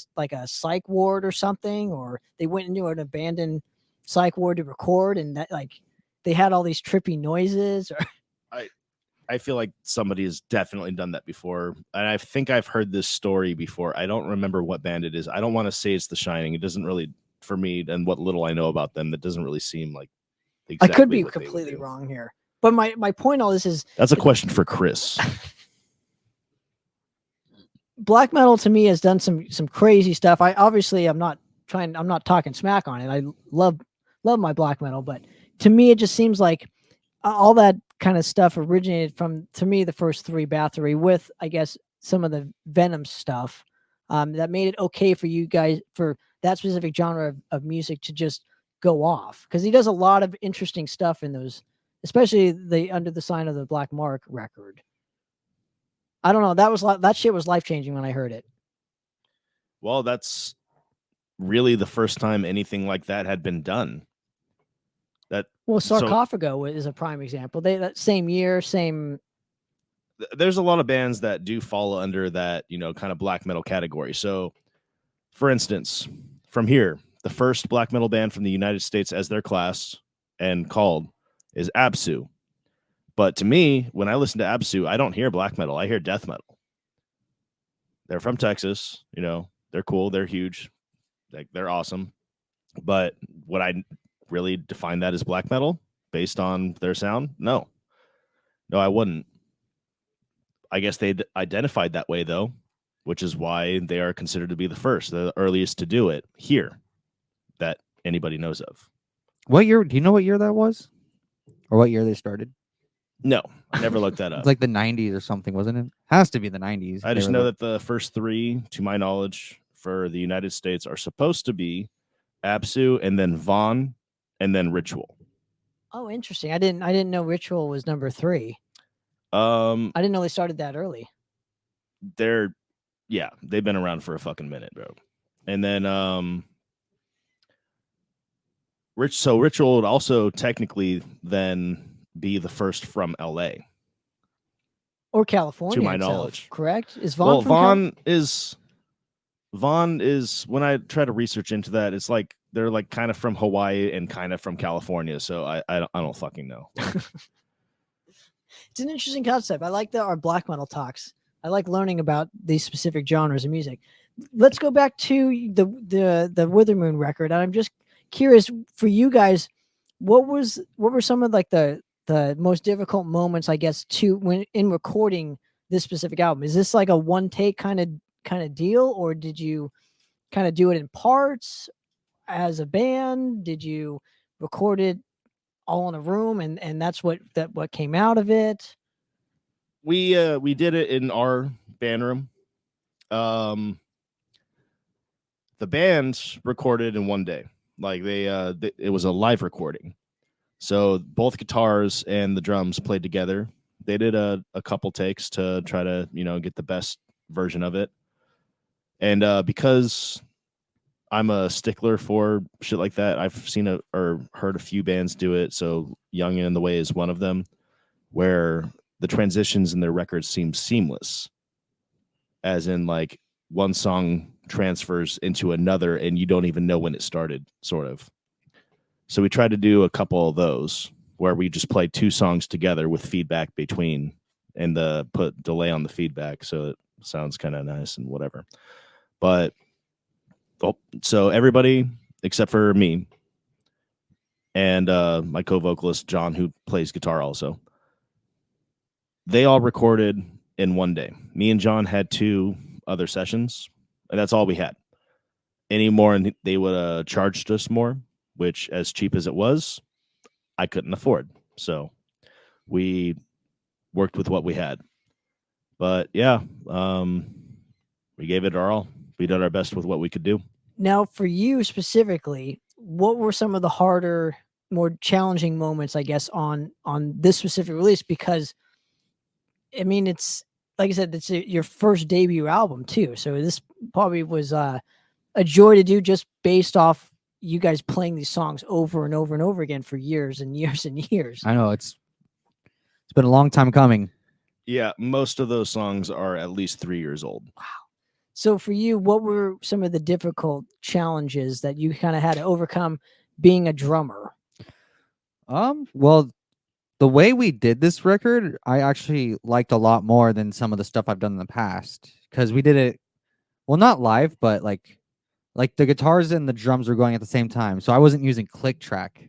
psych ward or something, or they went into an abandoned psych ward to record, and that like they had all these trippy noises. Or I feel like somebody has definitely done that before, and I think I've heard this story before. I don't remember what band it is. I don't want to say it's The Shining. It doesn't really. For me and what little I know about them, that doesn't really seem like exactly I could be what completely wrong here, but my point all this is that's a question for Chris. Black metal to me has done some crazy stuff. I'm not talking smack on it. I love my black metal, but to me it just seems like all that kind of stuff originated from, to me, the first three Bathory, with I guess some of the Venom stuff that made it okay for you guys, for that specific genre of music, to just go off, because he does a lot of interesting stuff in those, especially the Under the Sign of the Black Mark record. I don't know, that shit was life-changing when I heard it. Well, that's really the first time anything like that had been done. Sarcophago is a prime example. That same year, there's a lot of bands that do fall under that, kind of black metal category. So for instance, from here, the first black metal band from the United States as their class and called is Absu. But to me, when I listen to Absu, I don't hear black metal. I hear death metal. They're from Texas. They're cool. They're huge. They're awesome. But would I really define that as black metal based on their sound? No, I wouldn't. I guess they identified that way, though, which is why they are considered to be the first. They're the earliest to do it here that anybody knows of. What year? Do you know what year that was? Or what year they started? No, I never looked that up. It's like the 90s or something, wasn't it? Has to be the 90s. I just know that the first three, to my knowledge, for the United States are supposed to be Absu, and then Vaughn, and then Ritual. Oh, interesting. I didn't know Ritual was number 3. I didn't know they started that early. They've been around for a fucking minute, bro. And then Ritual would also technically then be the first from LA, Or California, my itself, knowledge. correct? Is Vaughn Well, from Cal- Vaughn is when I try to research into that, it's like they're like kind of from Hawaii and kind of from California. So I don't fucking know. It's an interesting concept. I like our black metal talks. I like learning about these specific genres of music. Let's go back to the Withermoon record. I'm just curious for you guys, what were some of like the most difficult moments, I guess, to when in recording this specific album? Is this like a one take kind of deal, or did you kind of do it in parts as a band? Did you record it all in a room and that's what came out of it? We did it in our band room. The band recorded in one day. Like it was a live recording. So both guitars and the drums played together. They did a couple takes to try to, get the best version of it. And because I'm a stickler for shit like that, I've seen or heard a few bands do it. So Young and in the Way is one of them, where the transitions in their records seem seamless. As in, like, one song transfers into another and you don't even know when it started, sort of. So we tried to do a couple of those where we just played two songs together with feedback between and put delay on the feedback so it sounds kind of nice and whatever. But so everybody except for me and my co-vocalist John, who plays guitar also, they all recorded in one day. Me and John had 2 other sessions, and that's all we had. Any more, and they would have charged us more, which, as cheap as it was, I couldn't afford. So we worked with what we had. But yeah, we gave it our all. We did our best with what we could do. Now, for you specifically, what were some of the harder, more challenging moments, I guess, on this specific release? Because, I mean, it's like I said, it's your first debut album too, so this probably was a joy to do, just based off you guys playing these songs over and over and over again for years and years and years. I know it's been a long time coming. Yeah, most of those songs are at least 3 years old. Wow. So for you, what were some of the difficult challenges that you kind of had to overcome being a drummer? Well, the way we did this record, I actually liked a lot more than some of the stuff I've done in the past, because we did it, well, not live, but like the guitars and the drums were going at the same time. So I wasn't using click track.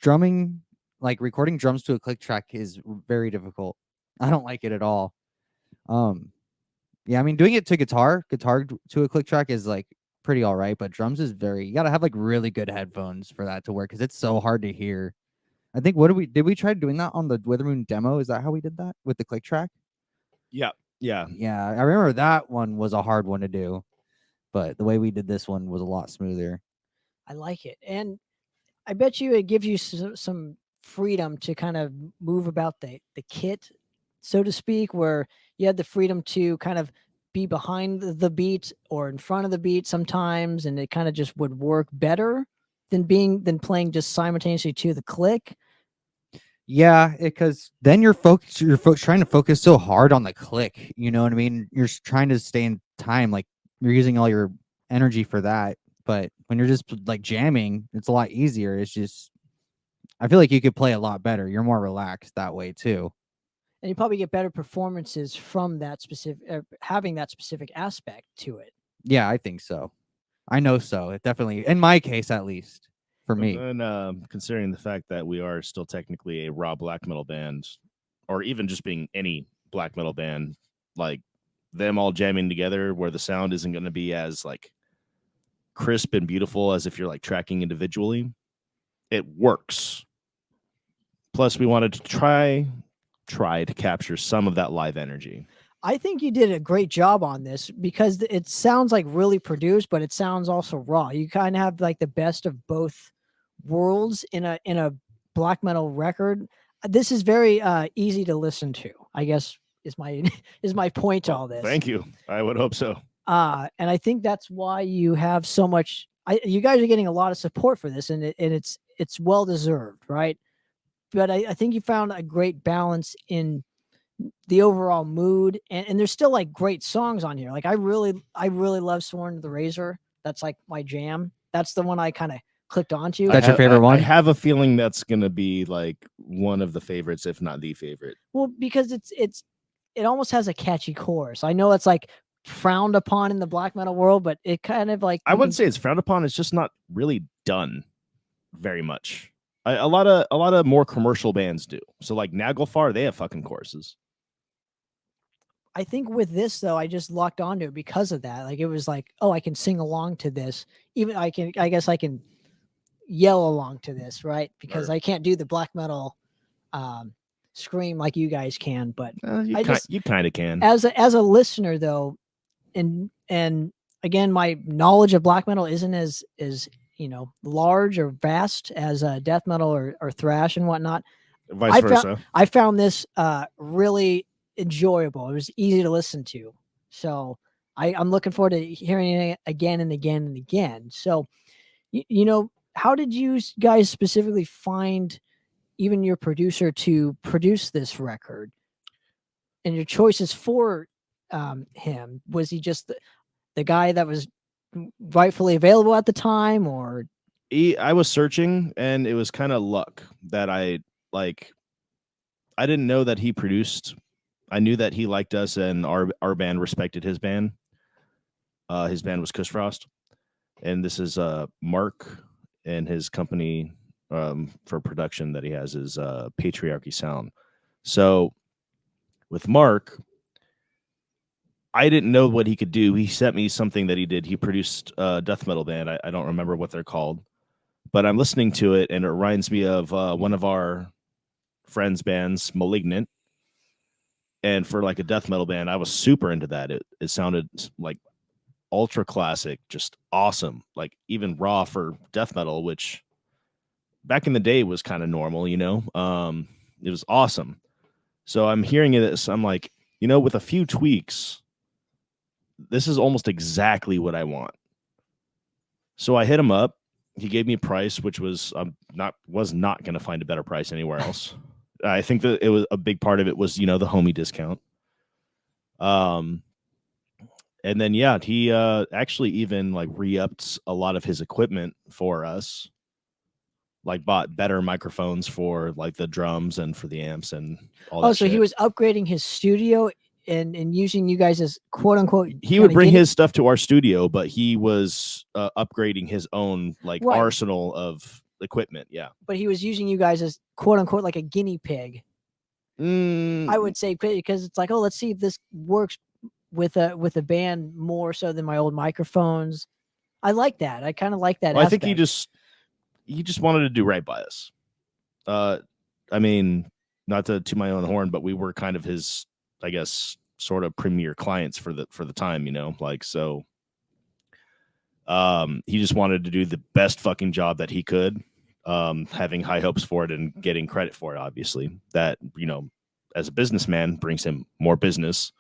Drumming, like recording drums to a click track, is very difficult. I don't like it at all. Yeah, I mean, doing it to guitar to a click track is like pretty all right, but drums is you got to have like really good headphones for that to work, because it's so hard to hear. I think did we try doing that on the Withermoon demo? Is that how we did that with the click track? Yeah. Yeah, I remember that one was a hard one to do, but the way we did this one was a lot smoother. I like it. And I bet you it gives you some freedom to kind of move about the kit, so to speak, where you had the freedom to kind of be behind the beat or in front of the beat sometimes, and it kind of just would work better than playing just simultaneously to the click. Yeah, because then you're trying to focus so hard on the click. You know what I mean? You're trying to stay in time, like you're using all your energy for that. But when you're just like jamming, it's a lot easier. It's just, I feel like you could play a lot better. You're more relaxed that way too. And you probably get better performances from that having that specific aspect to it. Yeah, I think so. I know so. It definitely, in my case at least, for me. And considering the fact that we are still technically a raw black metal band, or even just being any black metal band, like them all jamming together where the sound isn't going to be as like crisp and beautiful as if you're like tracking individually, it works. Plus, we wanted to try to capture some of that live energy. I think you did a great job on this, because it sounds like really produced, but it sounds also raw. You kind of have like the best of both worlds in a black metal record. This is very easy to listen to, I guess, is my point to all this. Thank you. I would hope so. And I think that's why you have so much. You guys are getting a lot of support for this, and it's well deserved, right? But I think you found a great balance in the overall mood, and there's still like great songs on here. Like I really love Sworn to the Razor. That's like my jam. That's the one I kind of clicked onto. That's your favorite one? I have a feeling that's gonna be like one of the favorites, if not the favorite. Well, because it almost has a catchy chorus. I know it's like frowned upon in the black metal world, but it kind of like I wouldn't say it's frowned upon. It's just not really done very much. A lot of more commercial bands do. So like Naglfar, they have fucking choruses. I think with this though, I just locked onto it because of that. Like it was like, oh, I can sing along to this. Even I guess I can yell along to this, right? Because Sure. I can't do the black metal scream like you guys can. But You kind of can. as a listener though, and again, my knowledge of black metal isn't as large or vast as death metal or thrash and whatnot. Vice versa. I found this really enjoyable. It was easy to listen to. So I'm looking forward to hearing it again and again and again. So, how did you guys specifically find even your producer to produce this record? And your choices for him? Was he just the guy that was rightfully available at the time, or? I was searching, and it was kind of luck that I didn't know that he produced. I knew that he liked us, and our band respected his band. His band was Kush Frost, and this is Mark and his company for production that he has is Patriarchy Sound. So with Mark, I didn't know what he could do. He sent me something that he did. He produced a death metal band. I don't remember what they're called, but I'm listening to it, and it reminds me of one of our friends' bands, Malignant. And for like a death metal band, I was super into that. It sounded like ultra classic, just awesome. Like even raw for death metal, which back in the day was kind of normal, it was awesome. So I'm hearing this, I'm like, with a few tweaks, this is almost exactly what I want. So I hit him up. He gave me a price, which was not going to find a better price anywhere else. I think that it was a big part of it was, the homie discount. And then, yeah, he actually even like re-upped a lot of his equipment for us, like bought better microphones for like the drums and for the amps and all that. So he was upgrading his studio and using you guys as quote unquote. He would bring his stuff to our studio, but he was upgrading his own arsenal of equipment. Yeah. But he was using you guys as quote unquote like a guinea pig. I would say, because it's like, oh, let's see if this works with a band more so than my old microphones. I like that. I kind of like that. Well, I think he just wanted to do right by us. I mean, not to my own horn, but we were kind of his, I guess, sort of premier clients for the time, so. He just wanted to do the best fucking job that he could, having high hopes for it and getting credit for it. Obviously, that as a businessman brings him more business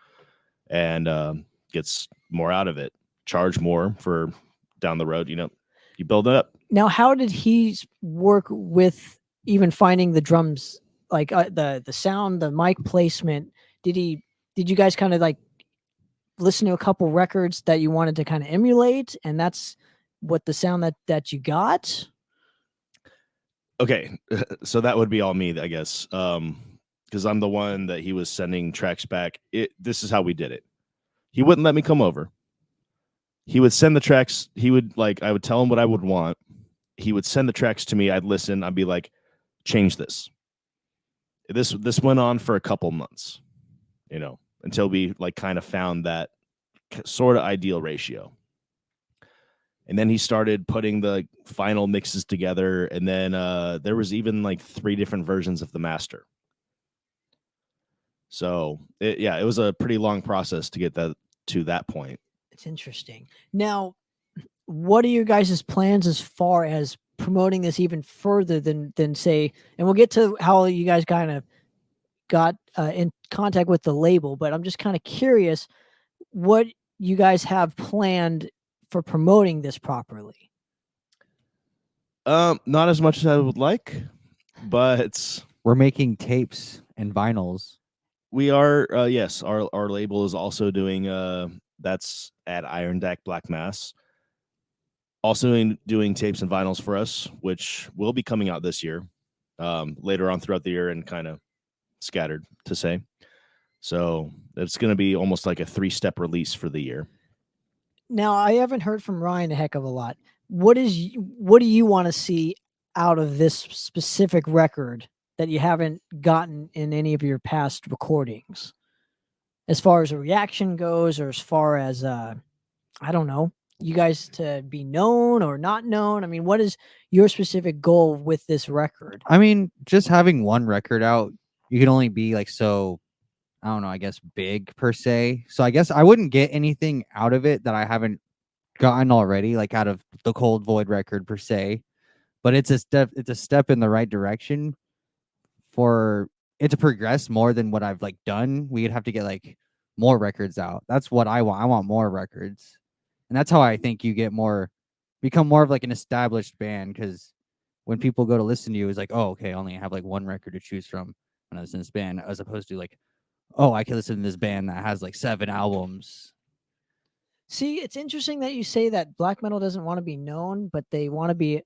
and gets more out of it. Charge more for down the road. You build it up. Now, how did he work with even finding the drums, like the sound, the mic placement? Did you guys kind of like listen to a couple records that you wanted to kind of emulate, and that's what the sound that you got? Okay, so that would be all me, I guess, because I'm the one that he was sending tracks back. This is how we did it. He wouldn't let me come over. He would send the tracks. I would tell him what I would want. He would send the tracks to me. I'd listen. I'd be like, change this. This went on for a couple months, until we kind of found that sort of ideal ratio. And then he started putting the final mixes together. And then there was even 3 different versions of the master. So it was a pretty long process to get that to that point. It's interesting. Now, what are your guys' plans as far as promoting this even further than say, and we'll get to how you guys kind of got in contact with the label, but I'm just kind of curious what you guys have planned for promoting this properly. Not as much as I would like, but We're making tapes and vinyls. we are. Yes, our label is also doing. That's at Iron Deck Black Mass. Also doing tapes and vinyls for us, which will be coming out this year, later on throughout the year, and kind of scattered to say. So it's going to be almost like a 3-step release for the year. Now, I haven't heard from Ryan a heck of a lot. What do you want to see out of this specific record that you haven't gotten in any of your past recordings? As far as a reaction goes, or as far as I don't know, you guys to be known or not known. I mean, what is your specific goal with this record? I mean, just having one record out, you can only be like so, I don't know, I guess big per se. So I guess I wouldn't get anything out of it that I haven't gotten already, like out of the Cold Void record per se. But it's a step in the right direction for it to progress more than what I've like done. We'd have to get like more records out. That's what I want. I want more records. And that's how I think you become more of like an established band, because when people go to listen to you, it's like, oh, okay, I only have like one record to choose from when I listen to this band, as opposed to like, oh, I can listen to this band that has like 7 albums. See, it's interesting that you say that black metal doesn't want to be known, but they want to be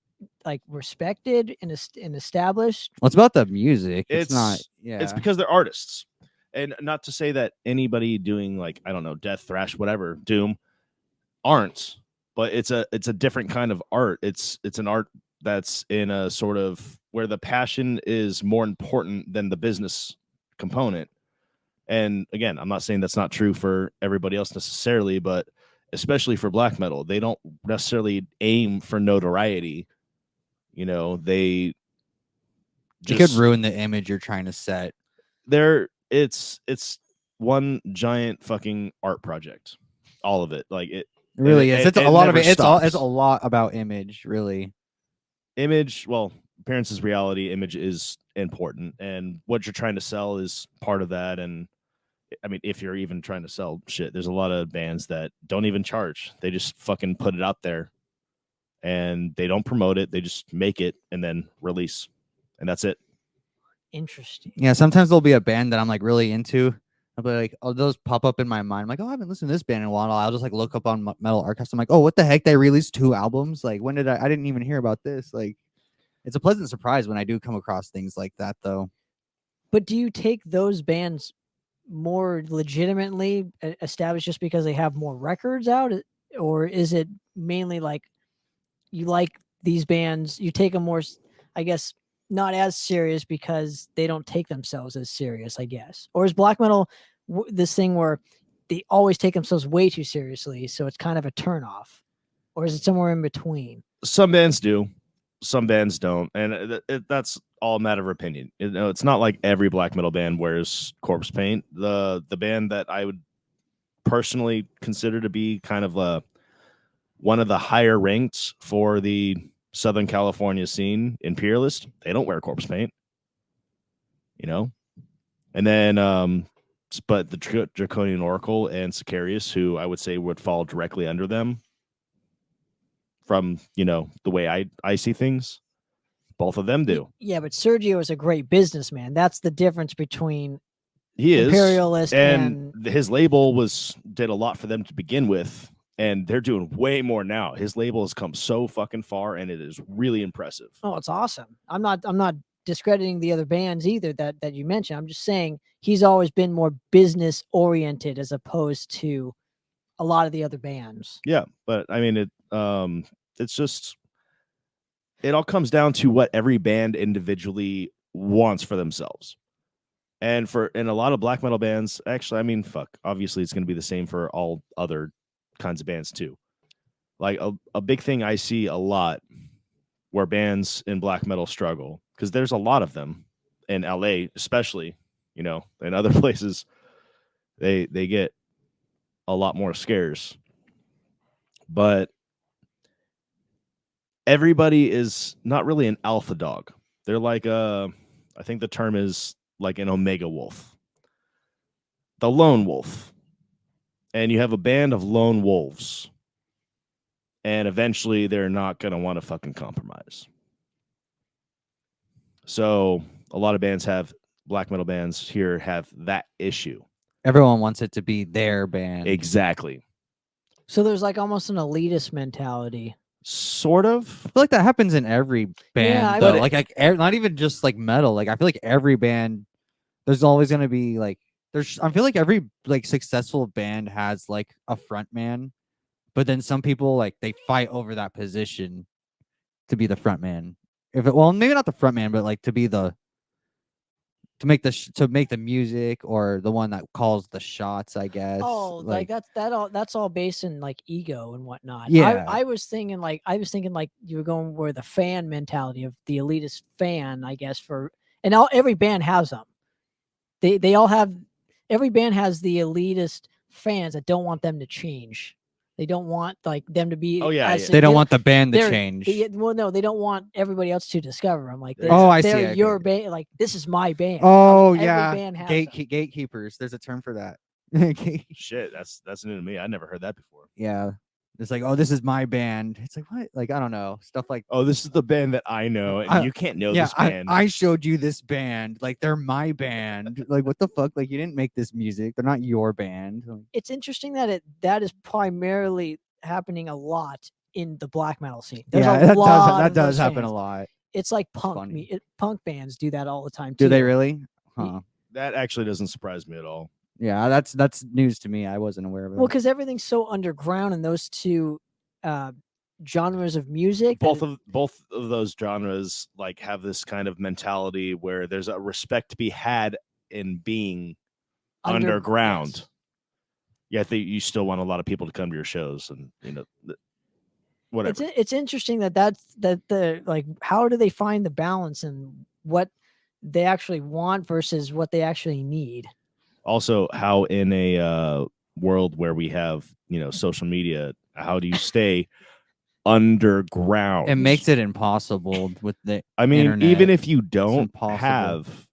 like respected and established. Well, it's about the music. It's not. Yeah, It's because they're artists, and not to say that anybody doing like, I don't know, death, thrash, whatever, doom, aren't. But it's a different kind of art. It's an art that's in a sort of where the passion is more important than the business component. And again, I'm not saying that's not true for everybody else necessarily, but especially for black metal, they don't necessarily aim for notoriety. You know, they it could ruin the image you're trying to set. It's one giant fucking art project, all of it. Like it really is. It's a lot of it. It's stops. it's a lot about image, really. Image, well, appearance is reality. Image is important, and what you're trying to sell is part of that. And I mean, if you're even trying to sell shit, there's a lot of bands that don't even charge. They just fucking put it out there, and they don't promote it. They just make it and then release, and that's it. Interesting. Yeah, sometimes there'll be a band that I'm like really into. I'll be like, oh, those pop up in my mind. I'm like, oh, I haven't listened to this band in a while. I'll just like look up on Metal Archives. I'm like, oh, what the heck? They released 2 albums. Like, when did I didn't even hear about this. Like, it's a pleasant surprise when I do come across things like that, though. But do you take those bands more legitimately established just because they have more records out, or is it mainly like you like these bands, you take them more, I guess, not as serious because they don't take themselves as serious, I guess? Or is black metal this thing where they always take themselves way too seriously, so it's kind of a turnoff? Or is it somewhere in between? Some bands do, some bands don't, and that's all a matter of opinion. You know, it's not like every black metal band wears corpse paint. The band that I would personally consider to be kind of one of the higher ranked for the Southern California scene, Imperialist, they don't wear corpse paint, you know. And then but the Draconian Oracle and Sicarius, who I would say would fall directly under them from, you know, the way I see things, both of them do. Yeah, but Sergio is a great businessman. That's the difference between He is Imperialist and his label did a lot for them to begin with, and they're doing way more now. His label has come so fucking far, and it is really impressive. Oh, it's awesome. I'm not discrediting the other bands either that you mentioned. I'm just saying he's always been more business oriented as opposed to a lot of the other bands. Yeah, but I mean it's just, it all comes down to what every band individually wants for themselves. And in a lot of black metal bands, actually, I mean, fuck, obviously it's going to be the same for all other kinds of bands too. Like a big thing I see a lot where bands in black metal struggle, because there's a lot of them in LA, especially, you know, and other places, they get a lot more scares. But everybody is not really an alpha dog. They're like I think the term is like an omega wolf, the lone wolf. And you have a band of lone wolves, and eventually they're not going to want to fucking compromise. So a lot of bands black metal bands here have that issue. Everyone wants it to be their band. Exactly. So there's like almost an elitist mentality. Sort of. I feel like that happens in every band, I though. would- Not even just like metal. Like I feel like every band, there's always gonna be like I feel like every like successful band has like a front man, but then some people like they fight over that position to be the front man. Well, maybe not the front man, but like to be the to make the music or the one that calls the shots, I guess. Oh, like that's all based in like ego and whatnot. Yeah. I was thinking like you were going where the fan mentality of the elitist fan, I guess, and every band has them. They all have, every band has the elitist fans that don't want them to change. They don't want like them to be. Oh, yeah, as yeah. They don't want the band to they're- change. well, no, they don't want everybody else to discover them. Like, Oh, I see, they're okay. your band. Like, this is my band. Oh Every yeah, band has them. gatekeepers. There's a term for that. Shit, that's new to me. I never heard that before. Yeah, it's like, oh, this is my band. It's like, what? Like, I don't know, stuff like. Oh, this is the band that I know, and you can't know this band. I showed you this band. Like, they're my band. Like, what the fuck? Like, you didn't make this music. They're not your band. Like, It's interesting that that is primarily happening a lot in the black metal scene. There's a lot that of does those happen fans. a lot. It's like punk. funny. Punk bands do that all the time too. Do they really? Huh. That actually doesn't surprise me at all. Yeah, that's news to me. I wasn't aware of it. Well, because everything's so underground in those two genres of music. Both of those genres like have this kind of mentality where there's a respect to be had in being underground. Yes. Yeah, I think you still want a lot of people to come to your shows, and whatever. It's interesting that the like, how do they find the balance in what they actually want versus what they actually need? Also, how in a world where we have social media, how do you stay underground? it makes it impossible with the. I mean, internet. even if you don't impossible. have,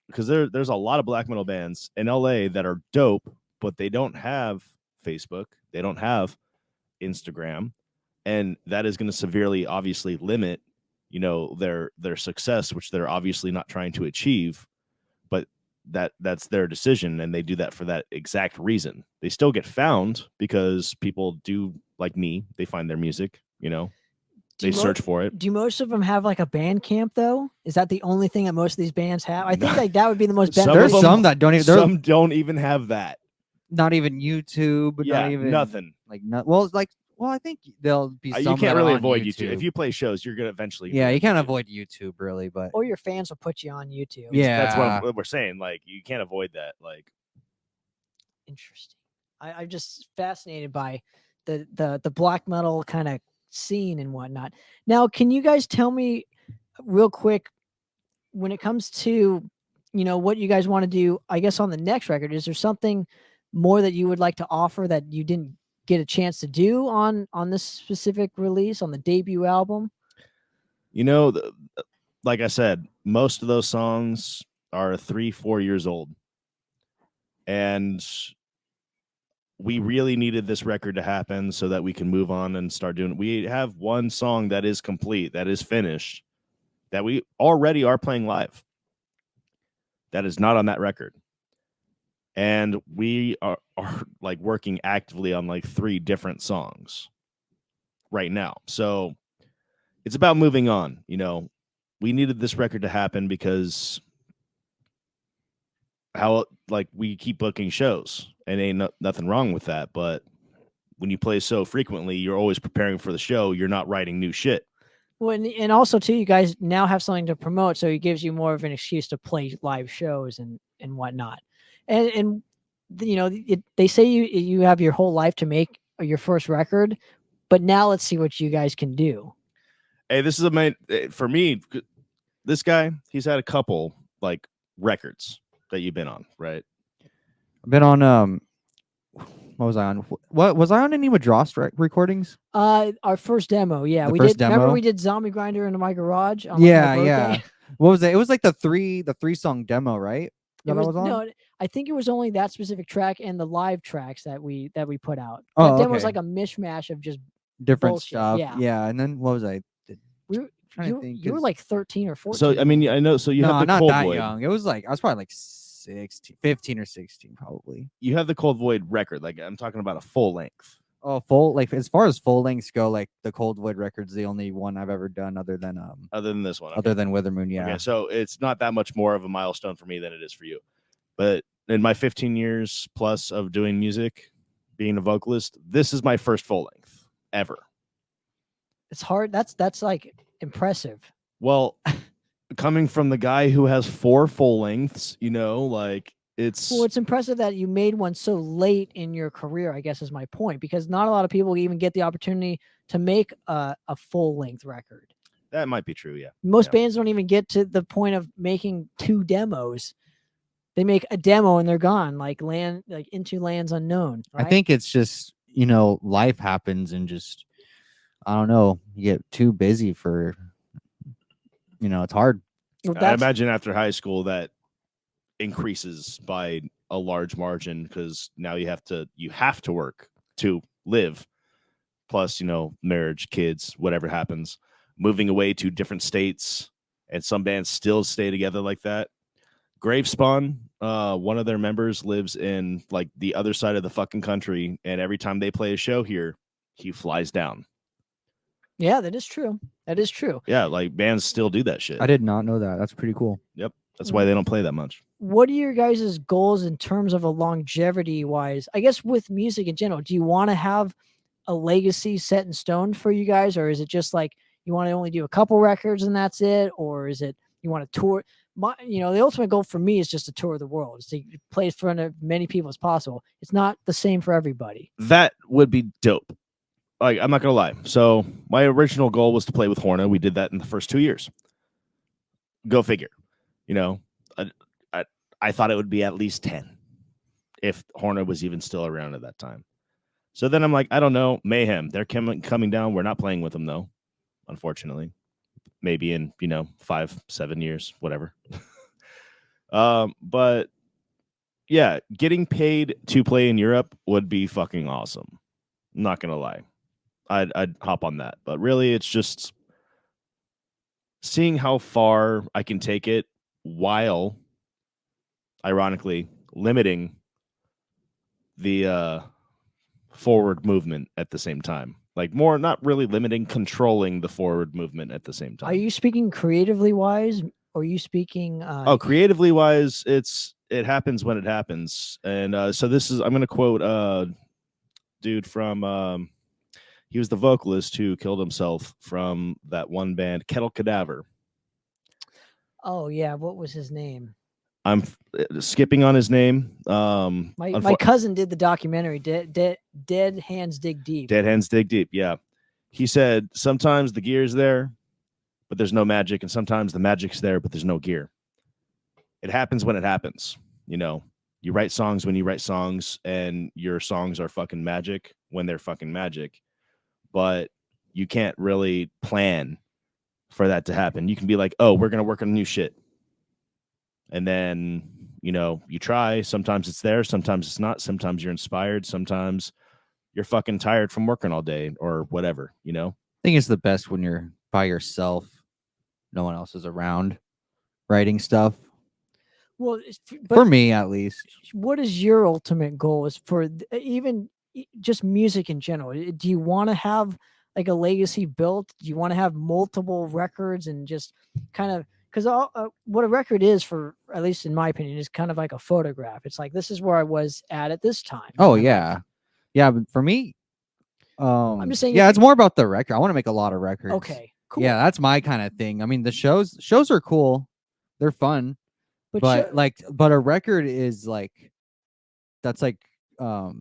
because there's a lot of black metal bands in LA that are dope, but they don't have Facebook, they don't have Instagram, and that is going to severely, obviously, limit their success, which they're obviously not trying to achieve. But that's their decision, and they do that for that exact reason. They still get found because people do, like me, they find their music, they search for it. Do most of them have like a band camp though? Is that the only thing that most of these bands have? I think like that would be the most beneficial. There's some that don't even. Some don't even have that. Not even YouTube. Yeah, not even nothing. Like well, I think there'll be some. You can't that are really on avoid YouTube. If you play shows, you're gonna eventually. Yeah, you can't avoid YouTube really, but Or your fans will put you on YouTube. yeah, that's what we're saying. Like, you can't avoid that. Like, Interesting. I'm just fascinated by the black metal kind of scene and whatnot. Now, can you guys tell me real quick, when it comes to what you guys want to do, I guess on the next record, is there something more that you would like to offer that you didn't get a chance to do on this specific release, on the debut album? like I said, most of those songs are 3-4 years old, and we really needed this record to happen so that we can move on and start doing. We have one song that is complete, that is finished, that we already are playing live. That is not on that record. And we are like working actively on like 3 different songs right now. So it's about moving on. We needed this record to happen because we keep booking shows, and ain't nothing wrong with that. But when you play so frequently, you're always preparing for the show. You're not writing new shit. Well, and also too, you guys now have something to promote, so it gives you more of an excuse to play live shows and whatnot. And they say you have your whole life to make your first record, but now let's see what you guys can do. Hey, this is for me. This guy, he's had a couple like records that you've been on, right? I've been on what was I on? What was I on any Madras recordings? Our first demo, yeah, The we first did. Remember demo? we did Zombie Grinder into my garage. On, like, my Yeah, birthday? yeah. What was it? It was like the three song demo, right? It was, on? no, I think it was only that specific track and the live tracks that we put out. Oh, That demo was okay. like a mishmash of just Different bullshit, stuff. yeah. Yeah, and then what was I? we trying to think. You were 'cause- like 13 or 14. So I mean, I know. So you no, have the not Cold that Void. young. It was like I was probably like 16, 15 or 16 probably. You have the Cold Void record. Like I'm talking about a full length. Oh, full like as far as full lengths go, like the Cold Void record's the only one I've ever done other than this one. Okay. other than Withermoon. Yeah. Okay, so it's not that much more of a milestone for me than it is for you. But in my 15 years plus of doing music, being a vocalist, this is my first full length ever. It's hard. That's like impressive. Well, coming from the guy who has 4 full lengths, like it's Well, it's impressive that you made one so late in your career, I guess is my point, because not a lot of people even get the opportunity to make a full length record. that might be true, yeah. Most Yeah. bands don't even get to the point of making 2 demos. They make a demo and they're gone, like Into Lands Unknown. Right? I think it's just life happens and just I don't know. You get too busy for it's hard. Well, I that's, imagine after high school that increases by a large margin because now you have to work to live. Plus, marriage, kids, whatever happens, moving away to different states, and some bands still stay together like that. Gravespawn, one of their members lives in like the other side of the fucking country, and every time they play a show here, he flies down. yeah, that is true. That is true. Yeah, like bands still do that shit. I did not know that. That's pretty cool. Yep, that's why they don't play that much. What are your guys' goals in terms of a longevity wise? I guess with music in general, do you want to have a legacy set in stone for you guys, or is it just like you want to only do a couple records and that's it, or is it you want to tour? The ultimate goal for me is just to tour the world, is to play in front of many people as possible. It's not the same for everybody. That would be dope. Like, I'm not gonna lie. So my original goal was to play with Horna. We did that in the first 2 years. Go figure. I thought it would be at least 10 if Horna was even still around at that time. So then I'm like, I don't know, Mayhem. They're coming down. We're not playing with them though, unfortunately. Maybe in 5-7 years, whatever. But yeah, getting paid to play in Europe would be fucking awesome. I'm not gonna lie. I'd hop on that. But really, it's just seeing how far I can take it while, ironically, limiting the forward movement at the same time. Like more, not really limiting, controlling the forward movement at the same time. Are you speaking creatively wise, or are you speaking? Creatively wise, it happens when it happens. And so this is, I'm going to quote dude from, he was the vocalist who killed himself from that one band, Kettle Cadaver. Oh yeah, what was his name? I'm skipping on his name. My cousin did the documentary Dead Hands Dig Deep. Dead Hands Dig Deep. Yeah. He said, sometimes the gear's there, but there's no magic. And sometimes the magic's there, but there's no gear. It happens when it happens. You write songs when you write songs, and your songs are fucking magic when they're fucking magic. But you can't really plan for that to happen. You can be like, oh, we're going to work on new shit. And then, you try. Sometimes it's there. Sometimes it's not. Sometimes you're inspired. Sometimes you're fucking tired from working all day or whatever, I think it's the best when you're by yourself. No one else is around writing stuff. Well, For me, at least. What is your ultimate goal? Is for even just music in general? Do you want to have like a legacy built? Do you want to have multiple records and just kind of, because what a record is, for at least in my opinion, is kind of like a photograph. It's like, this is where I was at this time. Oh yeah, yeah. But for me, I'm just saying. Yeah, it's more about the record. I want to make a lot of records. Okay, cool. Yeah, that's my kind of thing. I mean, the shows are cool. They're fun. But a record is that's like a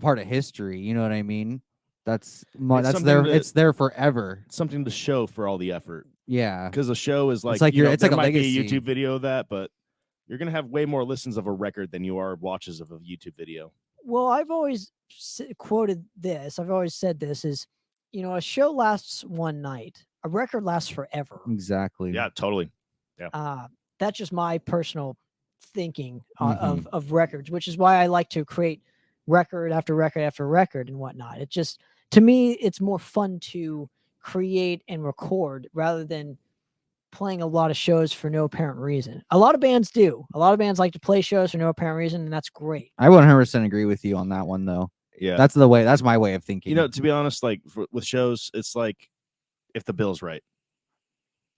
part of history. You know what I mean? It's there forever. It's something to show for all the effort. Yeah, because a show is like, it's like a might legacy. be a YouTube video of that, but you're gonna have way more listens of a record than you are watches of a YouTube video. Well, I've always quoted this. I've always said this is, a show lasts one night. A record lasts forever. Exactly. Yeah, totally. Yeah. That's just my personal thinking of records, which is why I like to create record after record after record and whatnot. It just, to me, it's more fun to create and record rather than playing a lot of shows for no apparent reason. A lot of bands do. A lot of bands like to play shows for no apparent reason, and that's great. I 100% agree with you on that one, though. Yeah. That's the way. That's my way of thinking. You know, to be honest, like with shows, it's like if the bill's right.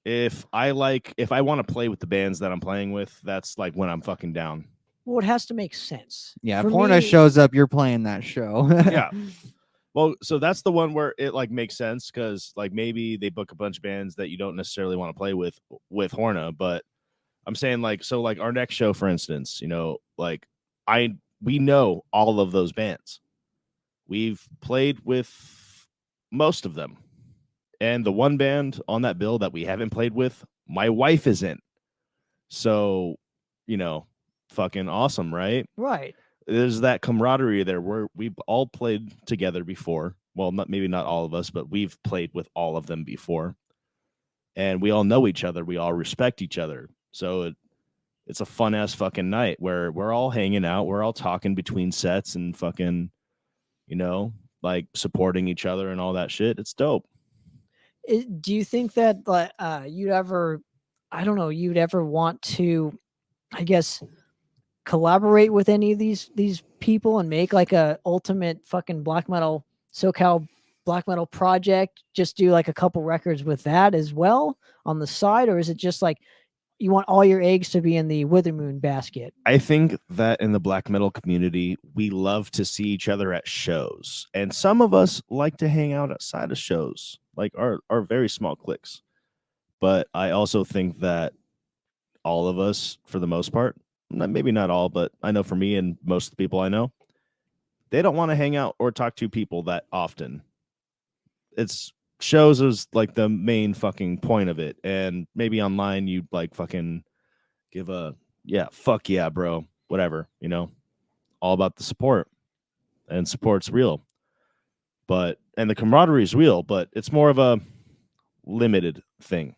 If I want to play with the bands that I'm playing with, that's like when I'm fucking down. Well, it has to make sense. Yeah, For if Horna me- shows up, you're playing that show. Yeah. Well, so that's the one where it like makes sense because like maybe they book a bunch of bands that you don't necessarily want to play with Horna, but I'm saying like so like our next show, for instance, you know, like we know all of those bands. We've played with most of them. And the one band on that bill that we haven't played with, my wife is in. So, you know, fucking awesome, right? Right. There's that camaraderie there where we've all played together before. Well, maybe not all of us, but we've played with all of them before. And we all know each other. We all respect each other. So it's a fun ass fucking night where we're all hanging out. We're all talking between sets and fucking, you know, like supporting each other and all that shit. It's dope. Do you think that you'd ever want to, I guess, collaborate with any of these people and make like a ultimate fucking black metal SoCal black metal project? Just do like a couple records with that as well on the side, or is it just like you want all your eggs to be in the Withermoon basket? I think that in the black metal community, we love to see each other at shows, and some of us like to hang out outside of shows, like our very small cliques. But I also think that all of us, for the most part, maybe not all, but I know for me and most of the people I know, they don't want to hang out or talk to people that often. It's shows is like the main fucking point of it, and maybe online you'd like fucking give a fuck yeah, bro, whatever, you know, all about the support, and support's real, and the camaraderie is real, but it's more of a limited thing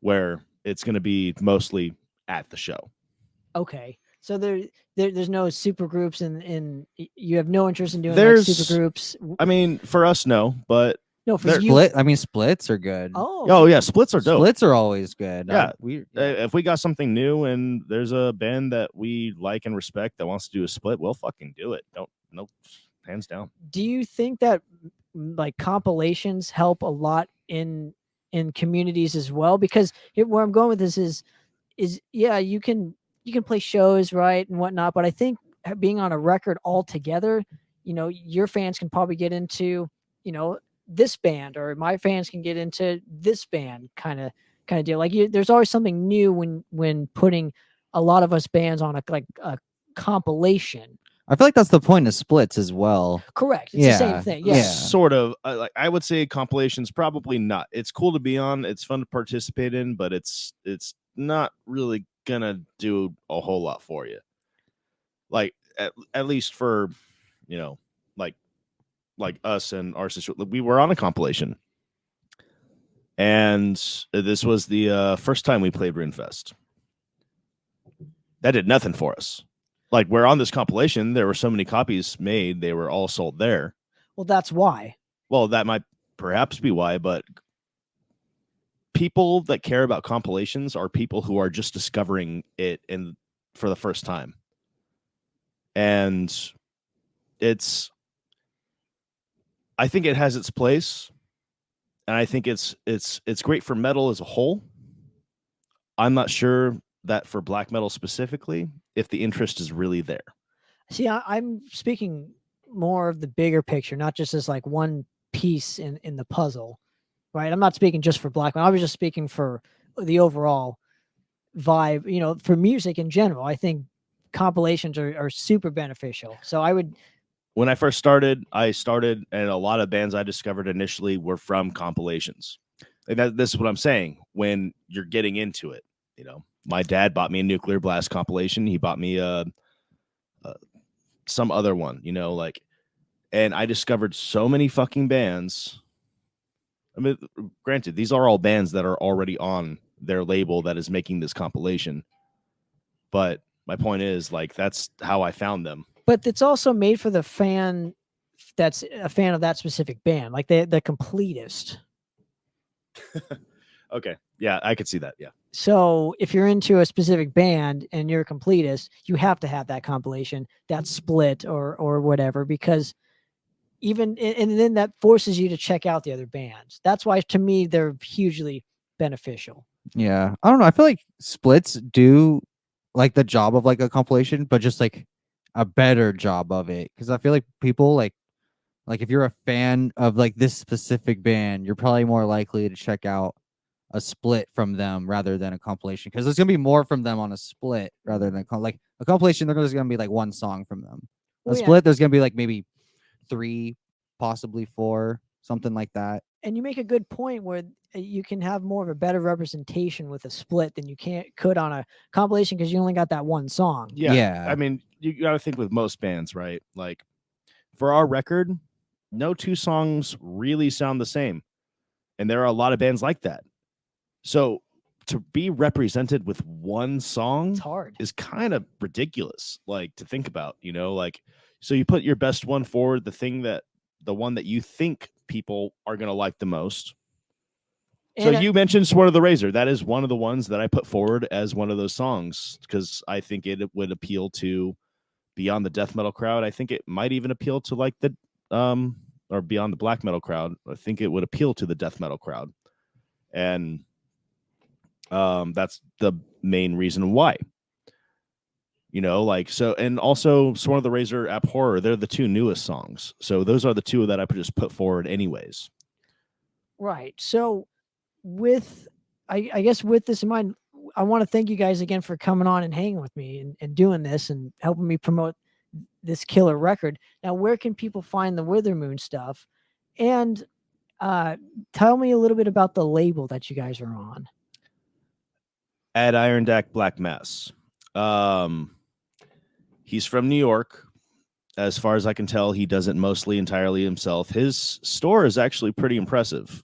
where it's going to be mostly at the show. Okay, so there's no super groups, and you have no interest in doing There's- like super groups. I mean, for us, no, but No, for there- you. Split. I mean, splits are good. Oh, yeah, splits are dope. Splits are always good. Yeah. We If we got something new and there's a band that we like and respect that wants to do a split, we'll fucking do it. No, hands down. do you think that like compilations help a lot in communities as well? Because where I'm going with this is yeah, you can play shows, right, and whatnot, but I think being on a record all together, you know, your fans can probably get into, you know, this band, or my fans can get into this band kind of deal. Like there's always something new when putting a lot of us bands on a compilation. I feel like that's the point of splits as well. Correct. It's the Yeah, same thing. Yeah. yeah. Sort of. Like I would say compilations probably not. It's cool to be on. It's fun to participate in, but it's not really gonna do a whole lot for you. Like at least for, you know, like us and our sister, we were on a compilation, and this was the first time we played Runefest. That did nothing for us. Like, we're on this compilation, there were so many copies made, they were all sold there. Well, that's why. Well, that might perhaps be why, but people that care about compilations are people who are just discovering it for the first time. And I think it has its place, and I think it's great for metal as a whole. I'm not sure that for black metal specifically, if the interest is really there. See, I'm speaking more of the bigger picture, not just as like one piece in the puzzle, right? I'm not speaking just for black metal. I was just speaking for the overall vibe, you know, for music in general. I think compilations are super beneficial. So when I first started, and a lot of bands I discovered initially were from compilations. And this is what I'm saying. When you're getting into it, you know, my dad bought me a Nuclear Blast compilation. He bought me some other one, you know, like, and I discovered so many fucking bands. I mean, granted, these are all bands that are already on their label that is making this compilation. But my point is, like, that's how I found them. But it's also made for the fan that's a fan of that specific band, like the completist. Okay. Yeah, I could see that. Yeah. So if you're into a specific band and you're a completist, you have to have that compilation, that split or whatever, because and then that forces you to check out the other bands. That's why to me they're hugely beneficial. Yeah, I don't know. I feel like splits do like the job of like a compilation, but just like a better job of it. Because I feel like people like if you're a fan of like this specific band, you're probably more likely to check out a split from them rather than a compilation. Because there's gonna be more from them on a split rather than like a compilation. There's gonna be like one song from them. A Well, yeah. split, there's gonna be like maybe 3, possibly 4, something like that. And you make a good point where you can have more of a better representation with a split than you could on a compilation because you only got that one song. Yeah. Yeah. I mean, you got to think with most bands, right? Like for our record, no two songs really sound the same. And there are a lot of bands like that. So to be represented with one song It's hard. is kind of ridiculous, like to think about, like, so you put your best one forward, the one that you think people are going to like the most. So And you mentioned Sword of the Razor. That is one of the ones that I put forward as one of those songs because I think it would appeal to beyond the death metal crowd. I think it might even appeal to like the or beyond the black metal crowd. I think it would appeal to the death metal crowd. And that's the main reason why. Like so, and also Sword of the Razor, Abhorror, they're the two newest songs. So those are the two that I just put forward anyways. right. So I guess with this in mind, I want to thank you guys again for coming on and hanging with me and doing this and helping me promote this killer record. Now, where can people find the Withermoon stuff? And tell me a little bit about the label that you guys are on. At Irondack Black Mass. He's from New York. As far as I can tell, he does it mostly entirely himself. His store is actually pretty impressive.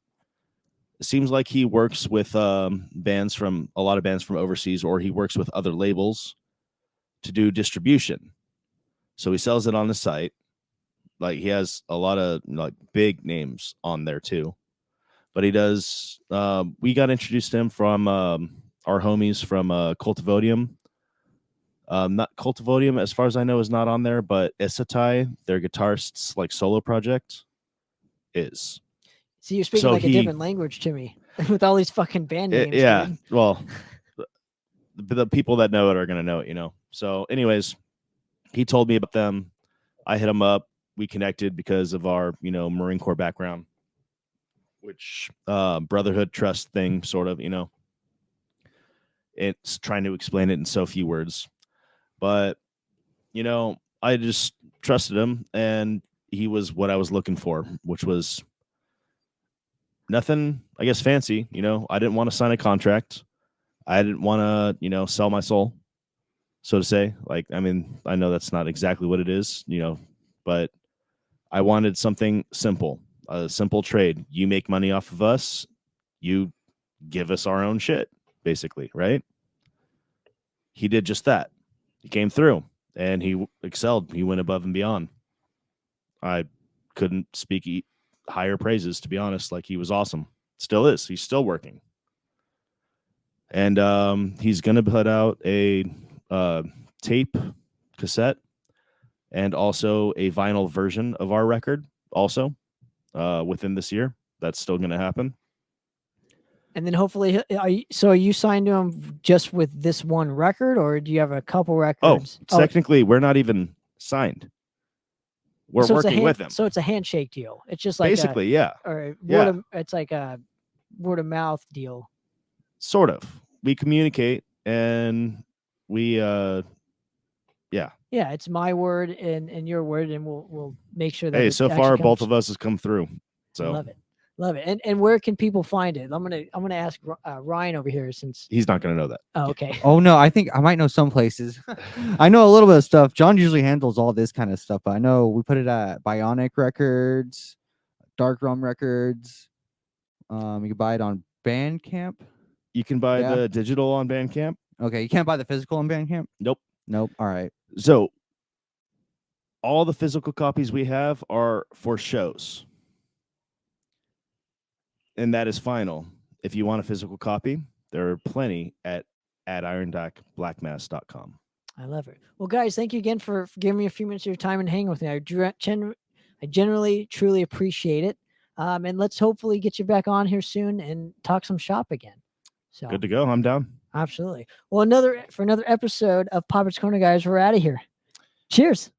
It seems like he works with a lot of bands from overseas, or he works with other labels to do distribution. So he sells it on the site. Like he has a lot of like big names on there too. But he does. We got introduced to him from our homies from Cultivodium. Not Cultivodium, as far as I know, is not on there, but Isatai, their guitarist's like solo project, is. So you're speaking like a different language to me with all these fucking band names. Yeah. Dude. Well, the people that know it are gonna know it, So, anyways, he told me about them. I hit him up. We connected because of our, Marine Corps background, which brotherhood trust thing, sort of, It's trying to explain it in so few words. But, I just trusted him, and he was what I was looking for, which was nothing, I guess, fancy. I didn't want to sign a contract. I didn't want to, sell my soul, so to say. Like, I mean, I know that's not exactly what it is, but I wanted something simple, a simple trade. You make money off of us. You give us our own shit, basically, right? He did just that. He came through. And he excelled. He went above and beyond. I couldn't speak higher praises, to be honest. Like, he was awesome. Still is. He's still working. And he's going to put out a tape cassette and also a vinyl version of our record also within this year. That's still going to happen. And then hopefully, are you signed to him just with this one record, or do you have a couple records? Technically, we're not even signed. We're working with him. So it's a handshake deal. It's just like basically, yeah. Or Yeah. It's like a word of mouth deal. Sort of. We communicate and we yeah. Yeah, it's my word and your word, and we'll make sure that. Hey, so far both of us has come through. So love it. And where can people find it? I'm gonna ask Ryan over here since he's not gonna know that. Oh, okay. Oh no, I think I might know some places. I know a little bit of stuff. John usually handles all this kind of stuff, but I know we put it at Bionic Records, Dark Rum Records. You can buy it on Bandcamp. You can buy the digital on Bandcamp. Okay, you can't buy the physical on Bandcamp? Nope. All right. So all the physical copies we have are for shows. And that is final. if you want a physical copy, there are plenty at irondackblackmass.com. I love it. Well, guys, thank you again for giving me a few minutes of your time and hanging with me. I generally, truly appreciate it. And let's hopefully get you back on here soon and talk some shop again. So Good to go. I'm down. absolutely. Well, another episode of Poppitt's Corner, guys. We're out of here. Cheers.